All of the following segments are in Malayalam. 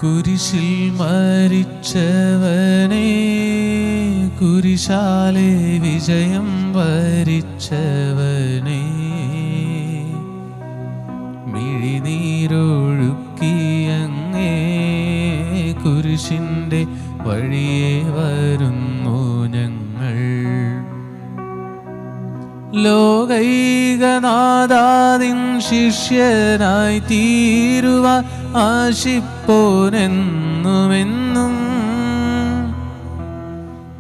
കുരിശിൽ മരിച്ചവനെ, കുരിശാലെ വിജയം വരിച്ചവനെ, മിഴിനീരൊഴുക്കിയങ്ങേ കുരിശിൻ്റെ വഴിയെ വരുന്നു ഞങ്ങൾ. ലോകൈകനാഥാദിൻ ശിഷ്യനായി തീരുവാൻ ആശിപ്പോനെന്നുമെന്നും,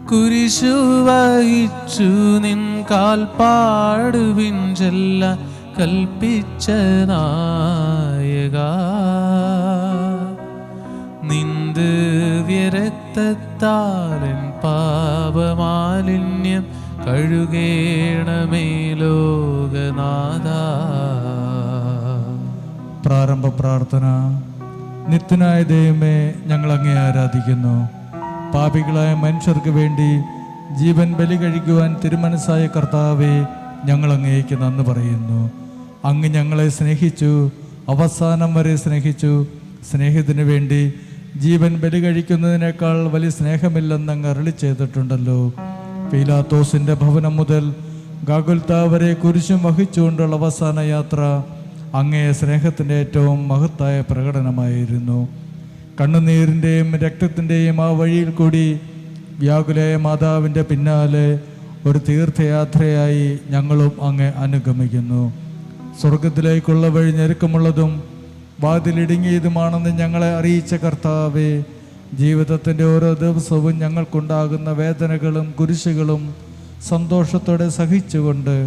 കുരിശു വഹിച്ചു നിൻ കാൽപ്പാടുവിൻ ചെല്ലാൻ കൽപ്പിച്ച നായക, നിൻ ദിവ്യരക്തത്താലൻ പാപമാലിന്യം കഴുകേണമേ ലോകനാഥ. പ്രാരംഭ പ്രാർത്ഥന. നിത്യനായ ദൈവമേ, ഞങ്ങൾ അങ്ങേ ആരാധിക്കുന്നു. പാപികളായ മനുഷ്യർക്ക് വേണ്ടി ജീവൻ ബലി കഴിക്കുവാൻ തിരുമനസ്സായ കർത്താവേ, ഞങ്ങൾ അങ്ങേക്ക് നന്ദി പറയുന്നു. അങ്ങ് ഞങ്ങളെ സ്നേഹിച്ചു, അവസാനം വരെ സ്നേഹിച്ചു. സ്നേഹത്തിന് വേണ്ടി ജീവൻ ബലി കഴിക്കുന്നതിനേക്കാൾ വലിയ സ്നേഹമില്ലെന്ന് അങ്ങ് അരുളി ചെയ്തിട്ടുണ്ടല്ലോ. പീലാത്തോസിൻ്റെ ഭവനം മുതൽ ഗാഗുൽത്ത വരെ കുരിശും വഹിച്ചുകൊണ്ടുള്ള അവസാന യാത്ര അങ്ങേ സ്നേഹത്തിൻ്റെ ഏറ്റവും മഹത്തായ പ്രകടനമായിരുന്നു. കണ്ണുനീരിൻ്റെയും രക്തത്തിൻ്റെയും ആ വഴിയിൽ കൂടി വ്യാകുലയ മാതാവിൻ്റെ പിന്നാലെ ഒരു തീർത്ഥയാത്രയായി ഞങ്ങളും അങ്ങേ അനുഗമിക്കുന്നു. സ്വർഗത്തിലേക്കുള്ള വഴി ഞെരുക്കമുള്ളതും വാതിലിടുങ്ങിയതുമാണെന്ന് ഞങ്ങളെ അറിയിച്ച കർത്താവേ, ജീവിതത്തിൻ്റെ ഓരോ ദിവസവും ഞങ്ങൾക്കുണ്ടാകുന്ന വേദനകളും കുരിശുകളും സന്തോഷത്തോടെ സഹിച്ചുകൊണ്ട്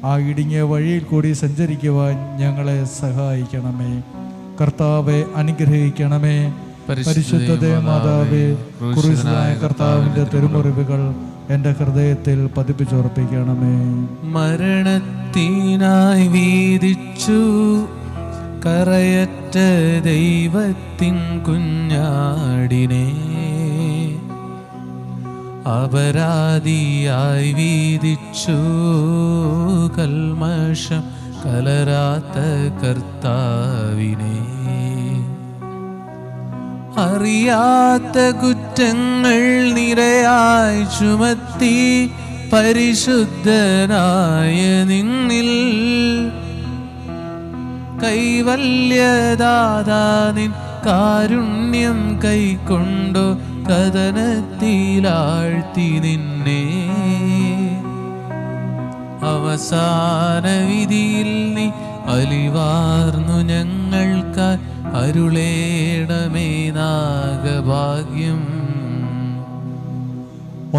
ആ ഇടുങ്ങിയ വഴിയിൽ കൂടി സഞ്ചരിക്കുവാൻ ഞങ്ങളെ സഹായിക്കണമേ. കർത്താവെ അനുഗ്രഹിക്കണമേ. പരിശുദ്ധ മാതാവേ, കുരിശിലായ കർത്താവിൻ്റെ തിരുമുറിവുകൾ എൻ്റെ ഹൃദയത്തിൽ പതിപ്പിച്ചുറപ്പിക്കണമേ. മരണത്തിനായി വീതിച്ചു കറയറ്റ ദൈവത്തിൻ കുഞ്ഞാടിനെ, അപരാധിയായി വീതിച്ചു കൽമഷം കലരാത്ത കർത്താവിനെ, അറിയാത്ത കുറ്റങ്ങൾ നിരയായി ചുമത്തി പരിശുദ്ധനായ നിന്നിൽ കൈവല്യദാതാ നിൻ കാരുണ്യം കൈക്കൊണ്ടു കഥനത്തിലാഴ്ത്തി നിന്നെ, അവസാന വിധിയിൽ നീ അലിവാർന്നു ഞങ്ങൾക്കായി അരുളേണമേ നാഗഭാഗ്യം.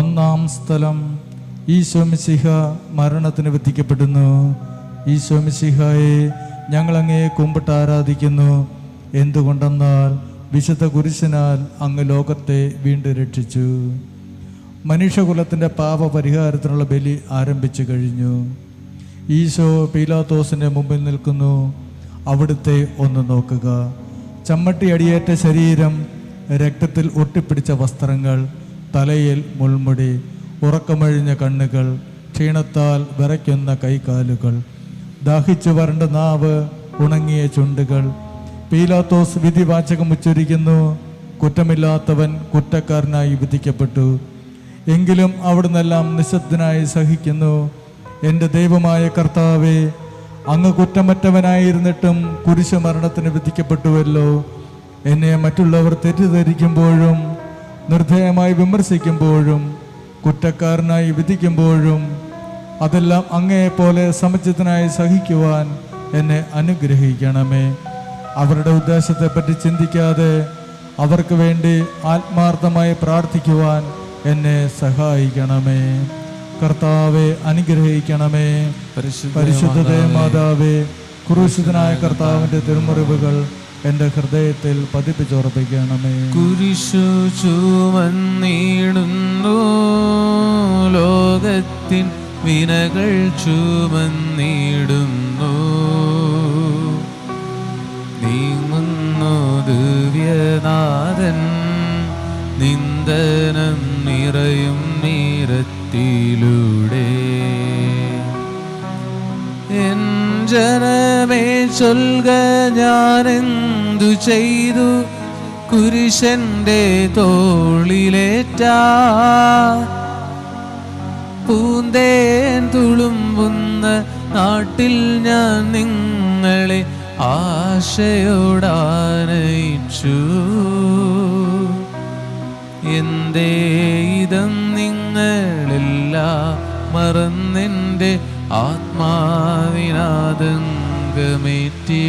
ഒന്നാം സ്ഥലം. ഈശോ മിശിഹ മരണത്തിന് വിധിക്കപ്പെടുന്നു. ഈശോ മിശിഹായെ, ഞങ്ങളങ്ങയെ കുമ്പിട്ട് ആരാധിക്കുന്നു. എന്തുകൊണ്ടെന്നാൽ വിശുദ്ധ കുരിശിനാൽ അങ്ങ് ലോകത്തെ വീണ്ടും രക്ഷിച്ചു. മനുഷ്യകുലത്തിൻ്റെ പാപപരിഹാരത്തിനുള്ള ബലി ആരംഭിച്ചു കഴിഞ്ഞു. ഈശോ പീലാത്തോസിൻ്റെ മുമ്പിൽ നിൽക്കുന്നു. അവിടുത്തെ ഒന്ന് നോക്കുക. ചമ്മട്ടി അടിയേറ്റ ശരീരം, രക്തത്തിൽ ഒട്ടിപ്പിടിച്ച വസ്ത്രങ്ങൾ, തലയിൽ മുൾമുടി, ഉറക്കമഴിഞ്ഞ കണ്ണുകൾ, ക്ഷീണത്താൽ വിറയ്ക്കുന്ന കൈകാലുകൾ, ദാഹിച്ചു വരണ്ട നാവ്, ഉണങ്ങിയ ചുണ്ടുകൾ. പീലാത്തോസ് വിധിവാചകം ഉച്ചരിക്കുന്നു. കുറ്റമില്ലാത്തവൻ കുറ്റക്കാരനായി വിധിക്കപ്പെട്ടു. എങ്കിലും അവിടുന്നെല്ലാം നിശബ്ദനായി സഹിക്കുന്നു. എൻ്റെ ദൈവമായ കർത്താവേ, അങ്ങ് കുറ്റമറ്റവനായിരുന്നിട്ടും കുരിശ് മരണത്തിന് വിധിക്കപ്പെട്ടുവല്ലോ. എന്നെ മറ്റുള്ളവർ തെറ്റിദ്ധരിക്കുമ്പോഴും നിർദ്ധയമായി വിമർശിക്കുമ്പോഴും കുറ്റക്കാരനായി വിധിക്കുമ്പോഴും അതെല്ലാം അങ്ങയെപ്പോലെ സമചിത്തനായി സഹിക്കുവാൻ എന്നെ അനുഗ്രഹിക്കണമേ. അവരുടെ ഉദ്ദേശത്തെപ്പറ്റി ചിന്തിക്കാതെ അവർക്ക് വേണ്ടി ആത്മാർത്ഥമായി പ്രാർത്ഥിക്കുവാൻ എന്നെ സഹായിക്കണമേ. കർത്താവെ അനുഗ്രഹിക്കണമേ. പരിശുദ്ധ മാതാവേ, ക്രൂശിതനായ കർത്താവിൻ്റെ തിരുമുറിവുകൾ എൻ്റെ ഹൃദയത്തിൽ പതിപ്പിച്ചുറപ്പിക്കണമേ. കുരിശു ചുമന്നിടുന്നു ലോകത്തിൻ വിനകൾ ചുമന്നിടുന്നു, നീങ്ങുന്നു ദിവ്യനാഥൻ നിന്ദനം നിറയും നീരത്തിലൂടെ. എൻ ജനമേ ചൊൽക, ഞാനെന്തു ചെയ്തു കുരിശന്റെ തോളിലേറ്റ പൂന്തേൻ തുളുമ്പുന്ന നാട്ടിൽ ഞാൻ നിങ്ങളെ ആശയോടാനയിച്ചു. എന്തേ ഇതം നിങ്ങളെല്ലാം മറന്നെൻ്റെ ആത്മാവിനാതങ്കമേറ്റി.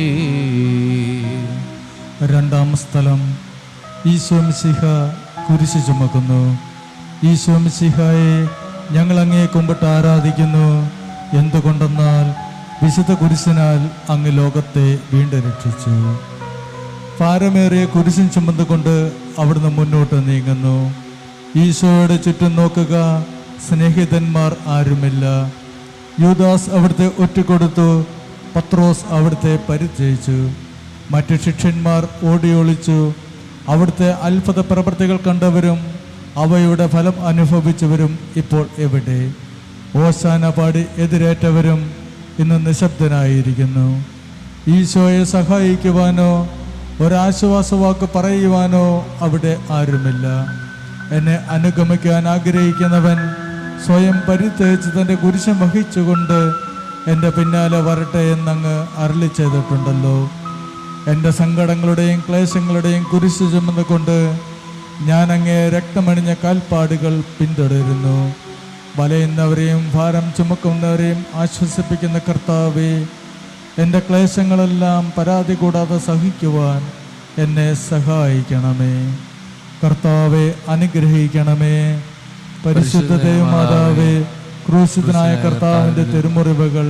രണ്ടാം സ്ഥലം, ഈശോ മിശിഹ കുരിശ് ചുമക്കുന്നു. ഈശോ മിശിഹായെ ഞങ്ങൾ അങ്ങയെ കുമ്പിട്ട് ആരാധിക്കുന്നു. എന്തുകൊണ്ടെന്നാൽ വിശുദ്ധ കുരിശിനാൽ അങ്ങ് ലോകത്തെ വീണ്ടും രക്ഷിച്ചു. ഭാരമേറിയ കുരിശിൻ ചുമന്നുകൊണ്ട് അവിടുന്ന് മുന്നോട്ട് നീങ്ങുന്നു. ഈശോയുടെ ചുറ്റും നോക്കുക, സ്നേഹിതന്മാർ ആരുമില്ല. യൂദാസ് അവിടുത്തെ ഒറ്റുകൊടുത്തു, പത്രോസ് അവിടുത്തെ പരിത്യജിച്ചു. മറ്റു ശിഷ്യന്മാർ ഓടിയൊളിച്ചു. അവിടുത്തെ അത്ഭുത പ്രവൃത്തികൾ കണ്ടവരും അവയുടെ ഫലം അനുഭവിച്ചവരും ഇപ്പോൾ എവിടെ? ഓശാന പാടി എതിരേറ്റവരും ഇന്ന് നിശബ്ദനായിരിക്കുന്നു. ഈശോയെ സഹായിക്കുവാനോ ഒരാശ്വാസവാക്ക് പറയുവാനോ അവിടെ ആരുമില്ല. എന്നെ അനുഗമിക്കാൻ ആഗ്രഹിക്കുന്നവൻ സ്വയം പരിത്യജിച്ച് തൻ്റെ കുരിശം വഹിച്ചുകൊണ്ട് എൻ്റെ പിന്നാലെ വരട്ടെ എന്നങ്ങ് അരുളി ചെയ്തിട്ടുണ്ടല്ലോ. എൻ്റെ സങ്കടങ്ങളുടെയും ക്ലേശങ്ങളുടെയും കുരിശ് ചുമന്നുകൊണ്ട് ഞാൻ അങ്ങേ രക്തമണിഞ്ഞ കാൽപ്പാടുകൾ പിന്തുടരുന്നു. വലയുന്നവരെയും ഭാരം ചുമക്കുന്നവരെയും ആശ്വസിപ്പിക്കുന്ന കർത്താവേ, എൻ്റെ ക്ലേശങ്ങളെല്ലാം പരാതി കൂടാതെ സഹിക്കുവാൻ എന്നെ സഹായിക്കണമേ. കർത്താവെ അനുഗ്രഹിക്കണമേ. പരിശുദ്ധ ദൈവമാതാവേ, ക്രൂശിതനായ കർത്താവിൻ്റെ തിരുമുറിവുകൾ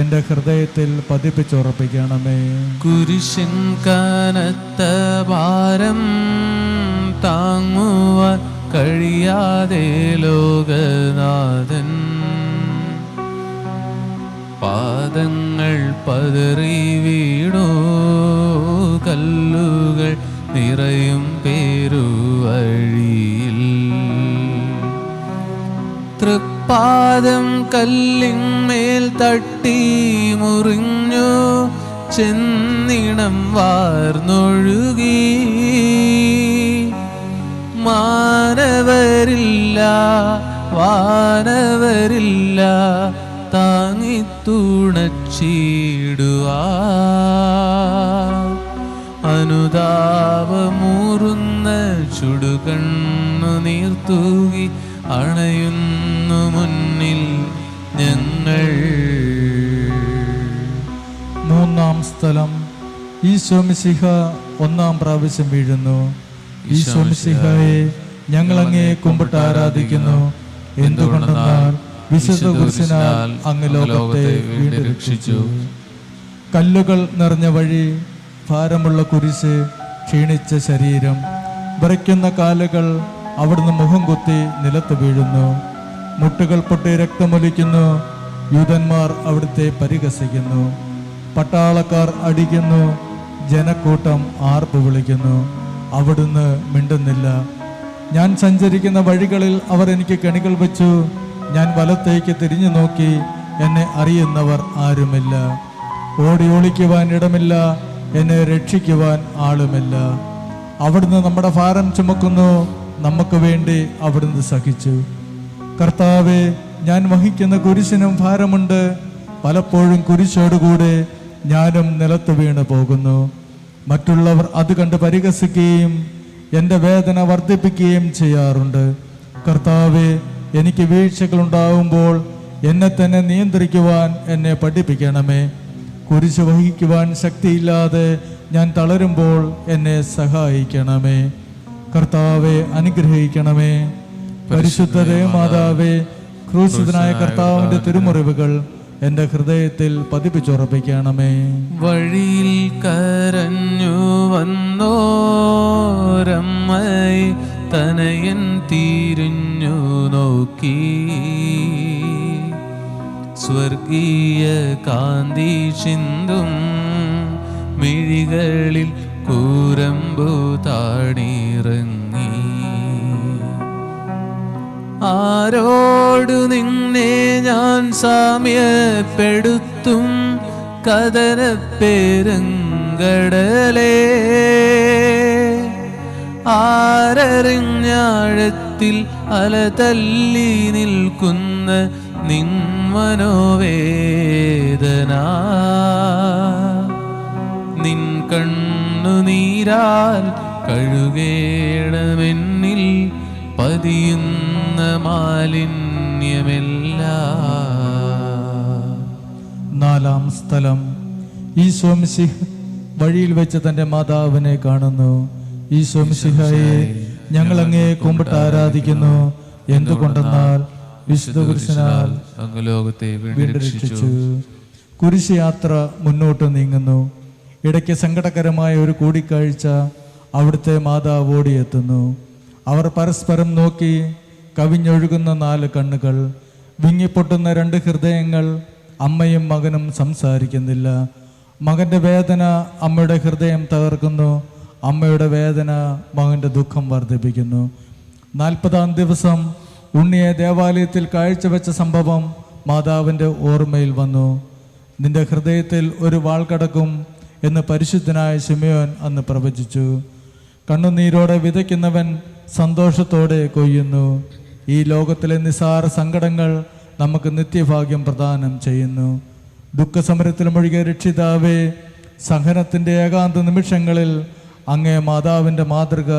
എൻ്റെ ഹൃദയത്തിൽ പതിപ്പിച്ചുറപ്പിക്കണമേ. കുരിശിൻ കനത്ത ഭാരം താങ്ങുവാൻ കഴിയാതെ ലോകനാഥൻ പാദങ്ങൾ പതറി വീണു. കല്ലുകൾ നിറയും പേരുവഴിയിൽ തൃപ്പാദം കല്ലിന്മേൽ തട്ടി മുറിഞ്ഞു. ചെന്നിണം വാർന്നൊഴുകി. മാനവരില്ല വാനവരില്ല താങ്ങിത്തുണച്ചിടുവാ. അനുതാപമൂറുന്ന ചുടുകണ്ണു നീർത്തൂകി അണയുന്നു മുന്നിൽ ഞങ്ങൾ. മൂന്നാം സ്ഥലം, ഈശോ മിശിഹ ഒന്നാം പ്രാവശ്യം വീഴുന്നു. ഈശോ മിശിഹായെ ഞങ്ങൾ അങ്ങയെ കുമ്പിട്ട് ആരാധിക്കുന്നു. എന്തുകൊണ്ടെന്നാൽ വിശുദ്ധ കുരിശിനാൽ അങ്ങ് ലോകത്തെ വീണ്ടും രക്ഷിച്ചു. കല്ലുകൾ നിറഞ്ഞ വഴി, ഭാരമുള്ള കുരിശ്, ക്ഷീണിച്ച ശരീരം, വിറയ്ക്കുന്ന കാലുകൾ, അവിടുന്ന് മുഖം കുത്തി നിലത്ത് വീഴുന്നു. മുട്ടുകൾ പൊട്ടി രക്തമൊലിക്കുന്നു. യൂതന്മാർ അവിടുത്തെ പരിഹസിക്കുന്നു. പട്ടാളക്കാർ അടിക്കുന്നു. ജനക്കൂട്ടം ആർപ്പ് വിളിക്കുന്നു. അവിടുന്ന് മിണ്ടുന്നില്ല. ഞാൻ സഞ്ചരിക്കുന്ന വഴികളിൽ അവർ എനിക്ക് കെണികൾ വെച്ചു. ഞാൻ വലത്തേക്ക് തിരിഞ്ഞു നോക്കി, എന്നെ അറിയുന്നവർ ആരുമില്ല. ഓടി ഒളിക്കുവാൻ ഇടമില്ല, എന്നെ രക്ഷിക്കുവാൻ ആളുമില്ല. അവിടുന്ന് നമ്മുടെ ഭാരം ചുമക്കുന്നു. നമുക്ക് വേണ്ടി അവിടുന്ന് സഹിച്ചു. കർത്താവെ, ഞാൻ വഹിക്കുന്ന കുരിശിനും ഭാരമുണ്ട്. പലപ്പോഴും കുരിശോടുകൂടെ ഞാനും നിലത്ത് വീണ് പോകുന്നു. മറ്റുള്ളവർ അത് കണ്ട് പരിഹസിക്കുകയും എൻ്റെ വേദന വർദ്ധിപ്പിക്കുകയും ചെയ്യാറുണ്ട്. കർത്താവെ, എനിക്ക് വീഴ്ചകളുണ്ടാകുമ്പോൾ എന്നെ തന്നെ നിയന്ത്രിക്കുവാൻ എന്നെ പഠിപ്പിക്കണമേ. കുരിശ് വഹിക്കുവാൻ ശക്തിയില്ലാതെ ഞാൻ തളരുമ്പോൾ എന്നെ സഹായിക്കണമേ. കർത്താവെ അനുഗ്രഹിക്കണമേ. പരിശുദ്ധ ദേവമാതാവേ, ക്രൂശിതനായ കർത്താവിൻ്റെ തിരുമുറിവുകൾ എൻ്റെ ഹൃദയത്തിൽ പതിപ്പിച്ചുറപ്പിക്കണമേ. വഴിയിൽ കരഞ്ഞു വന്നോരമ്മയെ തനയൻ തിരിഞ്ഞു നോക്കി. സ്വർഗീയ കാന്തി ചിന്തും മിഴികളിൽ കൂരമ്പു താണിറങ്ങി. ആരോടു നിന്നെ ഞാൻ സാമ്യപ്പെടുത്തും കഥനപ്പെരുങ്കടലേ. ആരറിഞ്ഞാഴത്തിൽ അല തല്ലി നിൽക്കുന്ന നിൻ മനോവേദന നിൻ കണ്ണുനീരാൽ കഴുകേണമെന്നിൽ പതിയുന്ന മാലിന്യമെല്ലാം. നാലാം സ്ഥലം. ഈശോ മിശിഹ വഴിയിൽ വെച്ച് തന്റെ മാതാവിനെ കാണുന്നു. ഈശോ മിശിഹായെ, ഞങ്ങൾ അങ്ങയെ കുമ്പിട്ട് ആരാധിക്കുന്നു. എന്തുകൊണ്ടെന്നാൽ വിശുദ്ധ കുരിശിനാൽ അങ്ങ് ലോകത്തെ വീണ്ടും രക്ഷിച്ചു. കുരിശ് യാത്ര മുന്നോട്ട് നീങ്ങുന്നു. ഇടയ്ക്ക് സങ്കടകരമായ ഒരു കൂടിക്കാഴ്ച അവിടുത്തെ മാതാവ് ഓടിയെത്തുന്നു. അവർ പരസ്പരം നോക്കി. കവിഞ്ഞൊഴുകുന്ന 4 കണ്ണുകൾ, വിങ്ങിപ്പൊട്ടുന്ന 2 ഹൃദയങ്ങൾ. അമ്മയും മകനും സംസാരിക്കുന്നില്ല. മകന്റെ വേദന അമ്മയുടെ ഹൃദയം തകർക്കുന്നു. അമ്മയുടെ വേദന മകന്റെ ദുഃഖം വർദ്ധിപ്പിക്കുന്നു. 40-ാം ദിവസം ഉണ്ണിയെ ദേവാലയത്തിൽ കാഴ്ചവെച്ച സംഭവം മാതാവിൻ്റെ ഓർമ്മയിൽ വന്നു. നിന്റെ ഹൃദയത്തിൽ ഒരു വാൾ കടക്കും എന്ന് പരിശുദ്ധനായ ശിമയോൻ അന്ന് പ്രവചിച്ചു. കണ്ണുനീരോടെ വിതയ്ക്കുന്നവൻ സന്തോഷത്തോടെ കൊയ്യുന്നു. ഈ ലോകത്തിലെ നിസാര സങ്കടങ്ങൾ നമുക്ക് നിത്യഭാഗ്യം പ്രദാനം ചെയ്യുന്നു. ദുഃഖസമരത്തിൽ മുഴുകിയ രക്ഷിതാവേ, സഹനത്തിൻ്റെ ഏകാന്ത നിമിഷങ്ങളിൽ അങ്ങേ മാതാവിൻ്റെ മാതൃക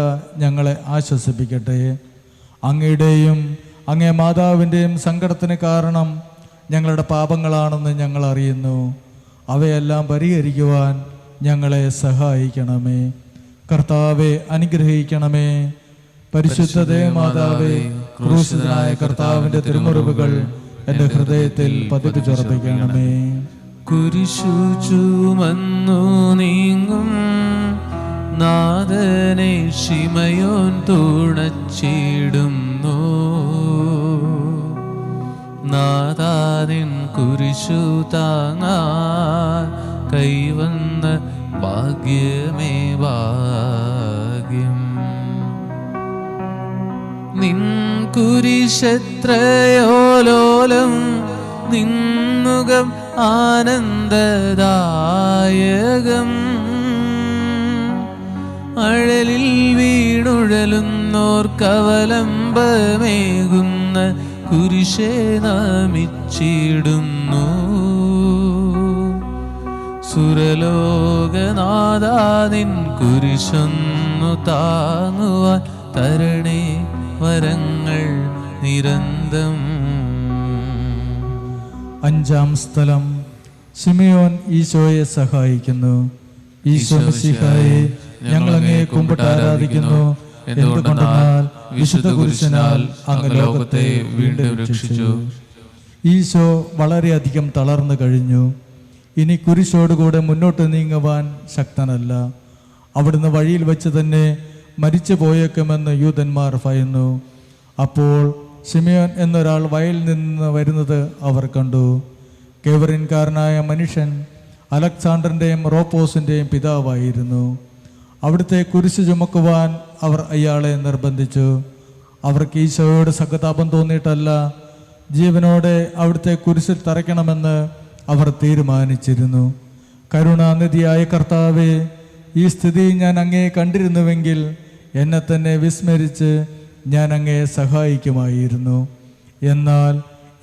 ഞങ്ങളെ ആശ്വസിപ്പിക്കട്ടെ. അങ്ങയുടെയും അങ്ങേ മാതാവിൻ്റെയും സങ്കടത്തിന് കാരണം ഞങ്ങളുടെ പാപങ്ങളാണെന്ന് ഞങ്ങൾ അറിയുന്നു. അവയെല്ലാം പരിഹരിക്കുവാൻ ഞങ്ങളെ സഹായിക്കണമേ. കർത്താവെ, അനുഗ്രഹിക്കണമേ. പരിശുദ്ധ ദേവമാതാവേ, ക്രൂശിതനായ കർത്താവിൻ്റെ തിരുമുറിവുകൾ എൻ്റെ ഹൃദയത്തിൽ പതിപ്പിച്ചുറപ്പിക്കണമേ. കുരിശു ചുമന്നു നീങ്ങും നാഥനെ ശിമയോൻ തുണച്ചിടുന്നു. നാഥാനിൻ കുരിശു താങ്ങാൻ കൈവന്ന ഭാഗ്യമേ ഭാഗ്യം. നിൻ കുരിശെത്രയോലോലം, നിന്നുകം ആനന്ദദായകം. അഴലിൽ വീണുഴലുന്നോർക്കവലംബമേകുന്ന കുരിശേ നമിച്ചിടുന്നു. സുരലോകനാഥാനിൻ കുരിശൊന്നു താങ്ങുവാൻ തരണേ വരങ്ങൾ നിരന്തം. 5-ാം സ്ഥലം. ശിമയോൻ ഈശോയെ സഹായിക്കുന്നു. ഈശോ മിശിഹായെ, ഞങ്ങൾ അങ്ങയെ കുമ്പിട്ട് ആരാധിക്കുന്നു. എന്തുകൊണ്ടെന്നാൽ വിശുദ്ധ കുരിശിനാൽ അങ്ങ് ലോകത്തെ വീണ്ടും രക്ഷിച്ചു. ഈശോ വളരെയധികം തളർന്നു കഴിഞ്ഞു. ഇനി കുരിശോടുകൂടെ മുന്നോട്ട് നീങ്ങുവാൻ ശക്തനല്ല. അവിടുന്ന് വഴിയിൽ വെച്ച് തന്നെ മരിച്ചു പോയേക്കുമെന്ന് യൂതന്മാർ ഭയന്നു. അപ്പോൾ ശിമയോൻ എന്നൊരാൾ വയലിൽ നിന്ന് വരുന്നത് അവർ കണ്ടു. കേവറിൻകാരനായ മനുഷ്യൻ അലക്സാണ്ടറിൻ്റെയും റോപ്പോസിൻ്റെയും പിതാവായിരുന്നു. അവിടുത്തെ കുരിശ് ചുമക്കുവാൻ അവർ അയാളെ നിർബന്ധിച്ചു. അവർക്ക് ഈശോയോട് സഹതാപം തോന്നിയിട്ടല്ല, ജീവനോടെ അവിടുത്തെ കുരിശിൽ തറയ്ക്കണമെന്ന് അവർ തീരുമാനിച്ചിരുന്നു. കരുണാനിധിയായ കർത്താവേ, ഈ സ്ഥിതി ഞാൻ അങ്ങയെ കണ്ടിരുന്നുവെങ്കിൽ എന്നെ തന്നെ വിസ്മരിച്ച് ഞാൻ അങ്ങയെ സഹായിക്കുമായിരുന്നു. എന്നാൽ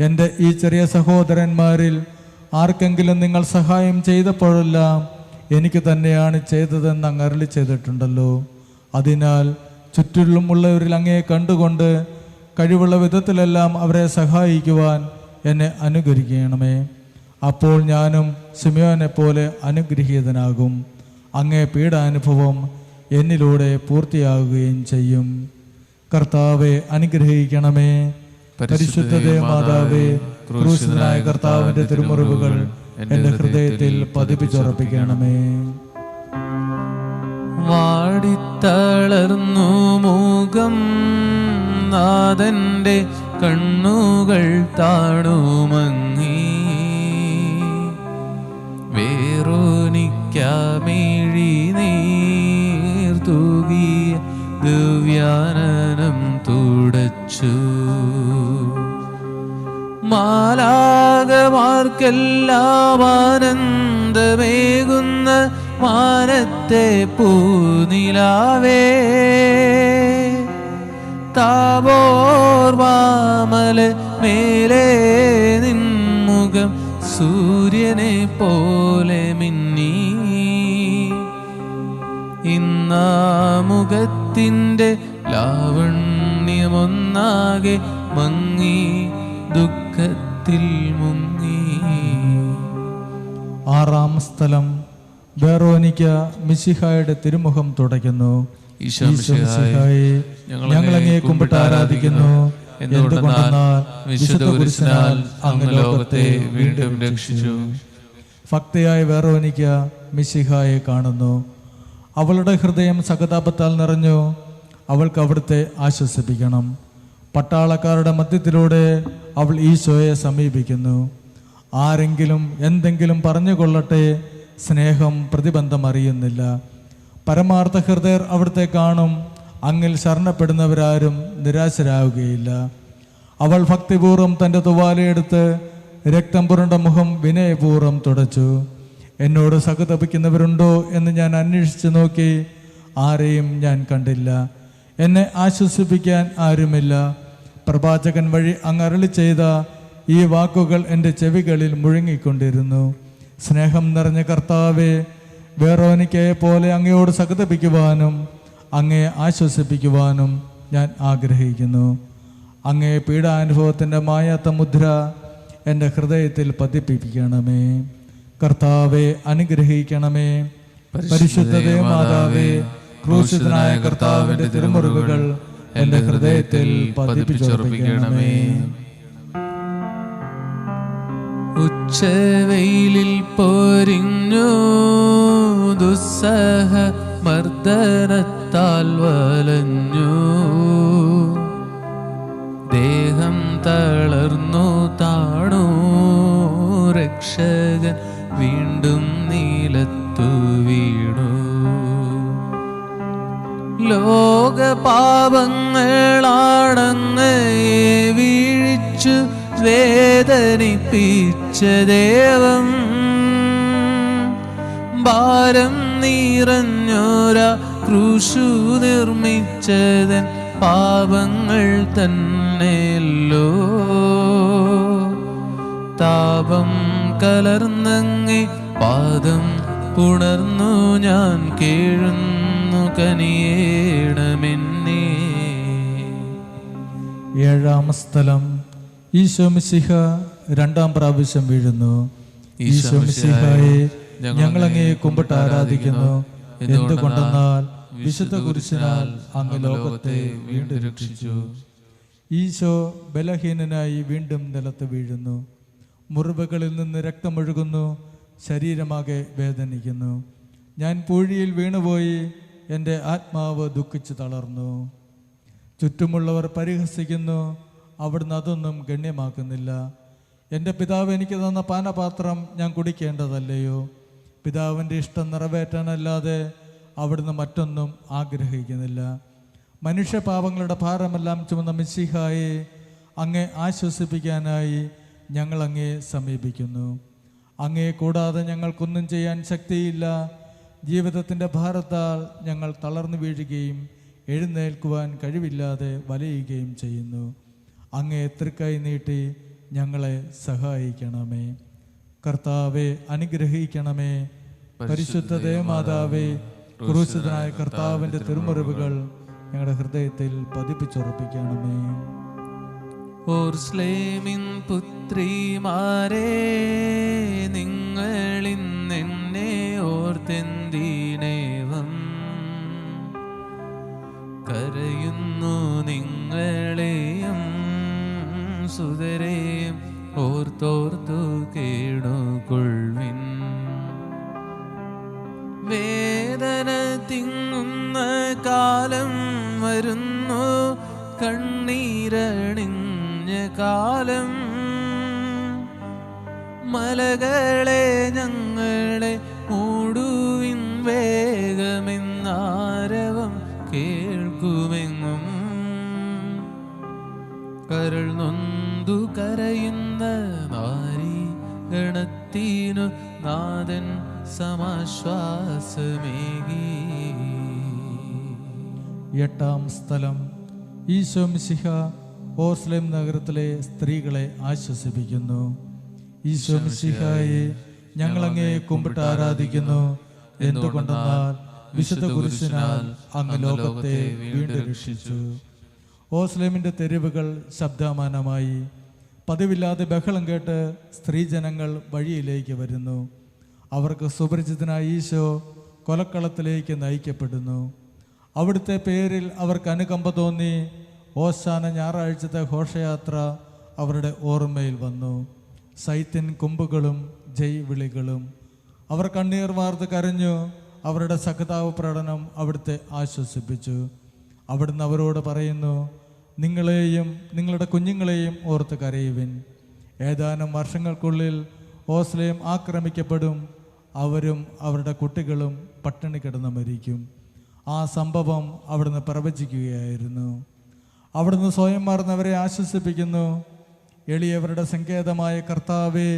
എൻ്റെ ഈ ചെറിയ സഹോദരന്മാരിൽ ആർക്കെങ്കിലും നിങ്ങൾ സഹായം ചെയ്തപ്പോഴെല്ലാം എനിക്ക് തന്നെയാണ് ചെയ്തതെന്ന് അങ്ങ് അരുളി ചെയ്തിട്ടുണ്ടല്ലോ. അതിനാൽ ചുറ്റിലുമുള്ളവരിൽ അങ്ങയെ കണ്ടുകൊണ്ട് കഴിവുള്ള വിധത്തിലെല്ലാം അവരെ സഹായിക്കുവാൻ എന്നെ അനുഗ്രഹിക്കണമേ. അപ്പോൾ ഞാനും ശിമയോനെ പോലെ അനുഗ്രഹീതനാകും. അങ്ങേ പീഡാനുഭവം എന്നിലൂടെ പൂർത്തിയാകുകയും ചെയ്യും. കർത്താവെ, അനുഗ്രഹിക്കണമേ. പരിശുദ്ധ ദേവമാതാവേ, ക്രൂശിതനായ കർത്താവിൻ്റെ തിരുമുറിവുകൾ എൻ്റെ ഹൃദയത്തിൽ പതിപ്പിച്ചുറപ്പിക്കണമേ. വാടിത്തളർന്നു മുഖം, നാഥന്റെ കണ്ണുകൾ താണുമങ്ങി. വേറോനിക്കാമിഴി നീർ തൂകിയ ദിവ്യാനനം തുടച്ചു. മാലാകമാർക്കെല്ലാം ആനന്ദമേകുന്ന മാനത്തെ വാനത്തെ പൂനിലാവേ, താബോർ വാമല മേലെ നിൻമുഖം സൂര്യനെ പോലെ മിന്നി. ഇന്നാ മുഖത്തിൻ്റെ ലാവണ്യമൊന്നാകെ മങ്ങി, ദുഃഖത്തിൽ മുങ്ങി. ആറാം സ്ഥലം വെറോനിക്ക മിശിഹായുടെ തിരുമുഖം തുടയ്ക്കുന്നു. ഈശോ മിശിഹായെ, ഞങ്ങൾ അങ്ങയെ കുമ്പിട്ട് ആരാധിക്കുന്നു. എന്തുകൊണ്ടെന്നാൽ വിശുദ്ധ കുരിശിനാൽ അങ്ങ് ലോകത്തെ വീണ്ടും രക്ഷിച്ചു. ഭക്തയായ വെറോനിക്ക മിശിഹായെ കാണുന്നു. അവളുടെ ഹൃദയം സഹതാപത്താൽ നിറഞ്ഞു. അവൾക്ക് അവിടുത്തെ ആശ്വസിപ്പിക്കണം. പട്ടാളക്കാരുടെ മധ്യത്തിലൂടെ അവൾ ഈശോയെ സമീപിക്കുന്നു. ആരെങ്കിലും എന്തെങ്കിലും പറഞ്ഞുകൊള്ളട്ടെ, സ്നേഹം പ്രതിബന്ധം അറിയുന്നില്ല. പരമാർത്ഥ ഹൃദയർ അവിടുത്തെ കാണും. അങ്ങിൽ ശരണപ്പെടുന്നവരാരും നിരാശരാകുകയില്ല. അവൾ ഭക്തിപൂർവ്വം തൻ്റെ തുവാലയെടുത്ത് രക്തം പുരണ്ട മുഖം വിനയപൂർവ്വം തുടച്ചു. എന്നോട് സഹതപിക്കുന്നവരുണ്ടോ എന്ന് ഞാൻ അന്വേഷിച്ചു നോക്കി, ആരെയും ഞാൻ കണ്ടില്ല. എന്നെ ആശ്വസിപ്പിക്കാൻ ആരുമില്ല. പ്രവാചകൻ വഴി അങ്ങ് അരുളി ചെയ്ത ഈ വാക്കുകൾ എൻ്റെ ചെവികളിൽ മുഴങ്ങിക്കൊണ്ടിരുന്നു. സ്നേഹം നിറഞ്ഞ കർത്താവേ, വെറോനിക്കയെ പോലെ അങ്ങയോട് സഹതപിക്കുവാനും അങ്ങയെ ആശ്വസിപ്പിക്കുവാനും ഞാൻ ആഗ്രഹിക്കുന്നു. അങ്ങയെ പീഡാനുഭവത്തിൻ്റെ മായാത്ത മുദ്ര എൻ്റെ ഹൃദയത്തിൽ പതിപ്പിക്കണമേ. കർത്താവെ അനുഗ്രഹിക്കണമേ. പരിശുദ്ധ ദേവമാതാവേ, ക്രൂശിതനായ കർത്താവിൻ്റെ തിരുമുറിവുകൾ എൻ്റെ ഹൃദയത്തിൽ പതിപ്പിച്ചുറപ്പിക്കണമേ. ഉച്ചവെയിലിൽ പൊരിഞ്ഞു ദുസ്സഹ മർദ്ദനത്താൽ വലഞ്ഞു. ദേഹം തളർന്നു താണു. രക്ഷകൻ വീണ്ടും നീലത്തു വീണു. ലോകപാപങ്ങളാണങ്ങയെ വീഴിച്ചു വേദനിപ്പിച്ച ദേവം. ഭാരം നിറഞ്ഞോര ക്രൂശു നിർമ്മിച്ചതൻ പാപങ്ങൾ തന്നെയല്ലോ. താപം കലർന്നങ്ങേ പാദം പുണർന്നു ഞാൻ കേഴുന്നു, കനിയേണമെന്നേ. ഏഴാം സ്ഥലം ഈശോ മിശിഹ രണ്ടാം പ്രാവശ്യം വീഴുന്നു. ഈശോ മിശിഹായെ, ഞങ്ങൾ അങ്ങയെ കുമ്പിട്ട് ആരാധിക്കുന്നു. എന്തുകൊണ്ടെന്നാൽ വിശുദ്ധ കുരിശിനാൽ അങ്ങ് ലോകത്തെ വീണ്ടും രക്ഷിച്ചു. ഈശോ ബലഹീനനായി വീണ്ടും നിലത്ത് വീഴുന്നു. മുറിവുകളിൽ നിന്ന് രക്തമൊഴുകുന്നു. ശരീരമാകെ വേദനിക്കുന്നു. ഞാൻ പൂഴിയിൽ വീണുപോയി. എൻ്റെ ആത്മാവ് ദുഃഖിച്ച് തളർന്നു. ചുറ്റുമുള്ളവർ പരിഹസിക്കുന്നു. അവിടുന്ന് അതൊന്നും ഗണ്യമാക്കുന്നില്ല. എൻ്റെ പിതാവ് എനിക്ക് തന്ന പാനപാത്രം ഞാൻ കുടിക്കേണ്ടതല്ലയോ? പിതാവിൻ്റെ ഇഷ്ടം നിറവേറ്റാനല്ലാതെ അവിടുന്ന് മറ്റൊന്നും ആഗ്രഹിക്കുന്നില്ല. മനുഷ്യപാപങ്ങളുടെ ഭാരമെല്ലാം ചുമന്ന മിശിഹായെ, അങ്ങയെ ആശ്വസിപ്പിക്കാനായി ഞങ്ങൾ അങ്ങയെ സമീപിക്കുന്നു. അങ്ങയെ കൂടാതെ ഞങ്ങൾക്കൊന്നും ചെയ്യാൻ ശക്തിയില്ല. ജീവിതത്തിൻ്റെ ഭാരത്താൽ ഞങ്ങൾ തളർന്നു വീഴുകയും എഴുന്നേൽക്കുവാൻ കഴിവില്ലാതെ വലയുകയും ചെയ്യുന്നു. അങ്ങയെ തൃക്കൈ നീട്ടി ഞങ്ങളെ സഹായിക്കണമേ. കർത്താവെ അനുഗ്രഹിക്കണമേ. പരിശുദ്ധ ദേവമാതാവേ, ക്രൂശിതനായ കർത്താവിൻ്റെ തിരുമുറിവുകൾ ഞങ്ങളുടെ ഹൃദയത്തിൽ പതിപ്പിച്ചുറപ്പിക്കണമേ. ഓർസ്ലേമിൻ പുത്രിമാരെ, നിങ്ങളിന്നെന്നെ ഓർത്തെന്തിനേവം കരയുന്നു? നിങ്ങളെയും സുതരെയും ഓർത്തോർത്തു കേടുകൊള്ളിൻ. വേദന തിങ്ങുന്ന കാലം വരുന്നു, കണ്ണീരണിഞ്ഞ കാലം. മലകളെ ഞങ്ങളെ മൂടുവിൻ, വേഗമെന്നാരവം കേൾക്കുമെങ്ങും. കരൾ നൊന്തു കരയുന്ന നാരി ഗണത്തിനു നാഥൻ സമാശ്വാസമേകി. എട്ടാം സ്ഥലം. ഈശോ മിശിഹ ഓർസ്ലേം നഗരത്തിലെ സ്ത്രീകളെ ആശ്വസിപ്പിക്കുന്നു. ഈശോ മിശിഹായെ ഞങ്ങൾ അങ്ങയെ കുമ്പിട്ട് ആരാധിക്കുന്നു. എന്തുകൊണ്ടെന്നാൽ വിശുദ്ധ കുരിശിനാൽ അങ്ങ് ലോകത്തെ വീണ്ടും രക്ഷിച്ചു. ഓർസ്ലേമിന്റെ തെരുവുകൾ ശബ്ദമാനമായി. പതിവില്ലാതെ ബഹളം കേട്ട് സ്ത്രീജനങ്ങൾ വഴിയിലേക്ക് വരുന്നു. അവർക്ക് സുപരിചിതനായ ഈശോ കൊലക്കളത്തിലേക്ക് നയിക്കപ്പെടുന്നു. അവിടുത്തെ പേരിൽ അവർക്ക് അനുകമ്പ തോന്നി. ഓശാന ഞായറാഴ്ചത്തെ ഘോഷയാത്ര അവരുടെ ഓർമ്മയിൽ വന്നു. സൈത്തിൻ കുമ്പുകളും ജയ് വിളികളും. അവർ കണ്ണീർ വാർത്ത് കരഞ്ഞു. അവരുടെ സഖതാവ് പ്രകടനം അവിടുത്തെ ആശ്വസിപ്പിച്ചു. അവിടുന്ന് അവരോട് പറയുന്നു, നിങ്ങളെയും നിങ്ങളുടെ കുഞ്ഞുങ്ങളെയും ഓർത്ത് കരയുവിൻ. ഏതാനും വർഷങ്ങൾക്കുള്ളിൽ ഓർസ്ലേം ആക്രമിക്കപ്പെടും. അവരും അവരുടെ കുട്ടികളും പട്ടിണി കിടന്ന് മരിക്കും. ആ സംഭവം അവിടുന്ന് പ്രവചിക്കുകയായിരുന്നു. അവിടുന്ന് സ്വയം മറന്നവരെ ആശ്വസിപ്പിക്കുന്നു. എളിയവരുടെ സങ്കേതമായ കർത്താവേ,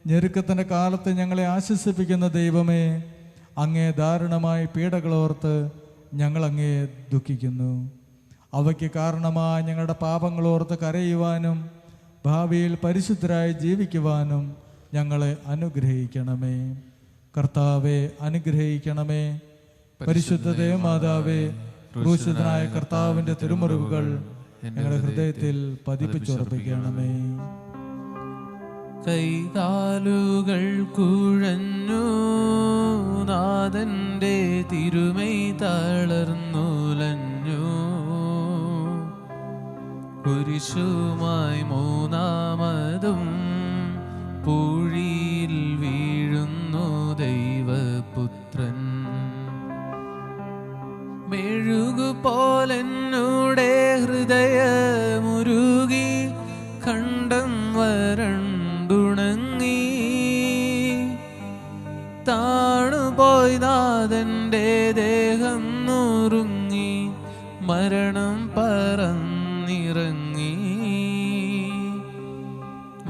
ഞെരുക്കത്തിൻ്റെ കാലത്ത് ഞങ്ങളെ ആശ്വസിപ്പിക്കുന്ന ദൈവമേ, അങ്ങേ ദാരുണമായ പീഡകളോർത്ത് ഞങ്ങളങ്ങേ ദുഃഖിക്കുന്നു. അവയ്ക്ക് കാരണമായ ഞങ്ങളുടെ പാപങ്ങളോർത്ത് കരയുവാനും ഭാവിയിൽ പരിശുദ്ധരായി ജീവിക്കുവാനും ഞങ്ങളെ അനുഗ്രഹിക്കണമേ. കർത്താവെ അനുഗ്രഹിക്കണമേ. പരിശുദ്ധ ദേവമാതാവേ, ക്രൂശിതനായ കർത്താവിൻ്റെ തിരുമുറിവുകൾ ഞങ്ങളുടെ ഹൃദയത്തിൽ പതിപ്പിച്ചുറപ്പിക്കണമേ. കൈകാലുകൾ കുഴഞ്ഞു, നാഥന്റെ തിരുമൈ തളർന്നുലഞ്ഞു. കുരിശുമായി മൂന്നാമതും പൂഴിയിൽ വീഴുന്നു ദൈവപുത്രൻ. മെഴുകുപോലെന്നൂടെ ഹൃദയമുരുകി, കണ്ടം വരണ്ടുണങ്ങി. താണുപോയി നാഥന്റെ ദേഹം നുറുങ്ങി, മരണം പറന്നിറങ്ങി.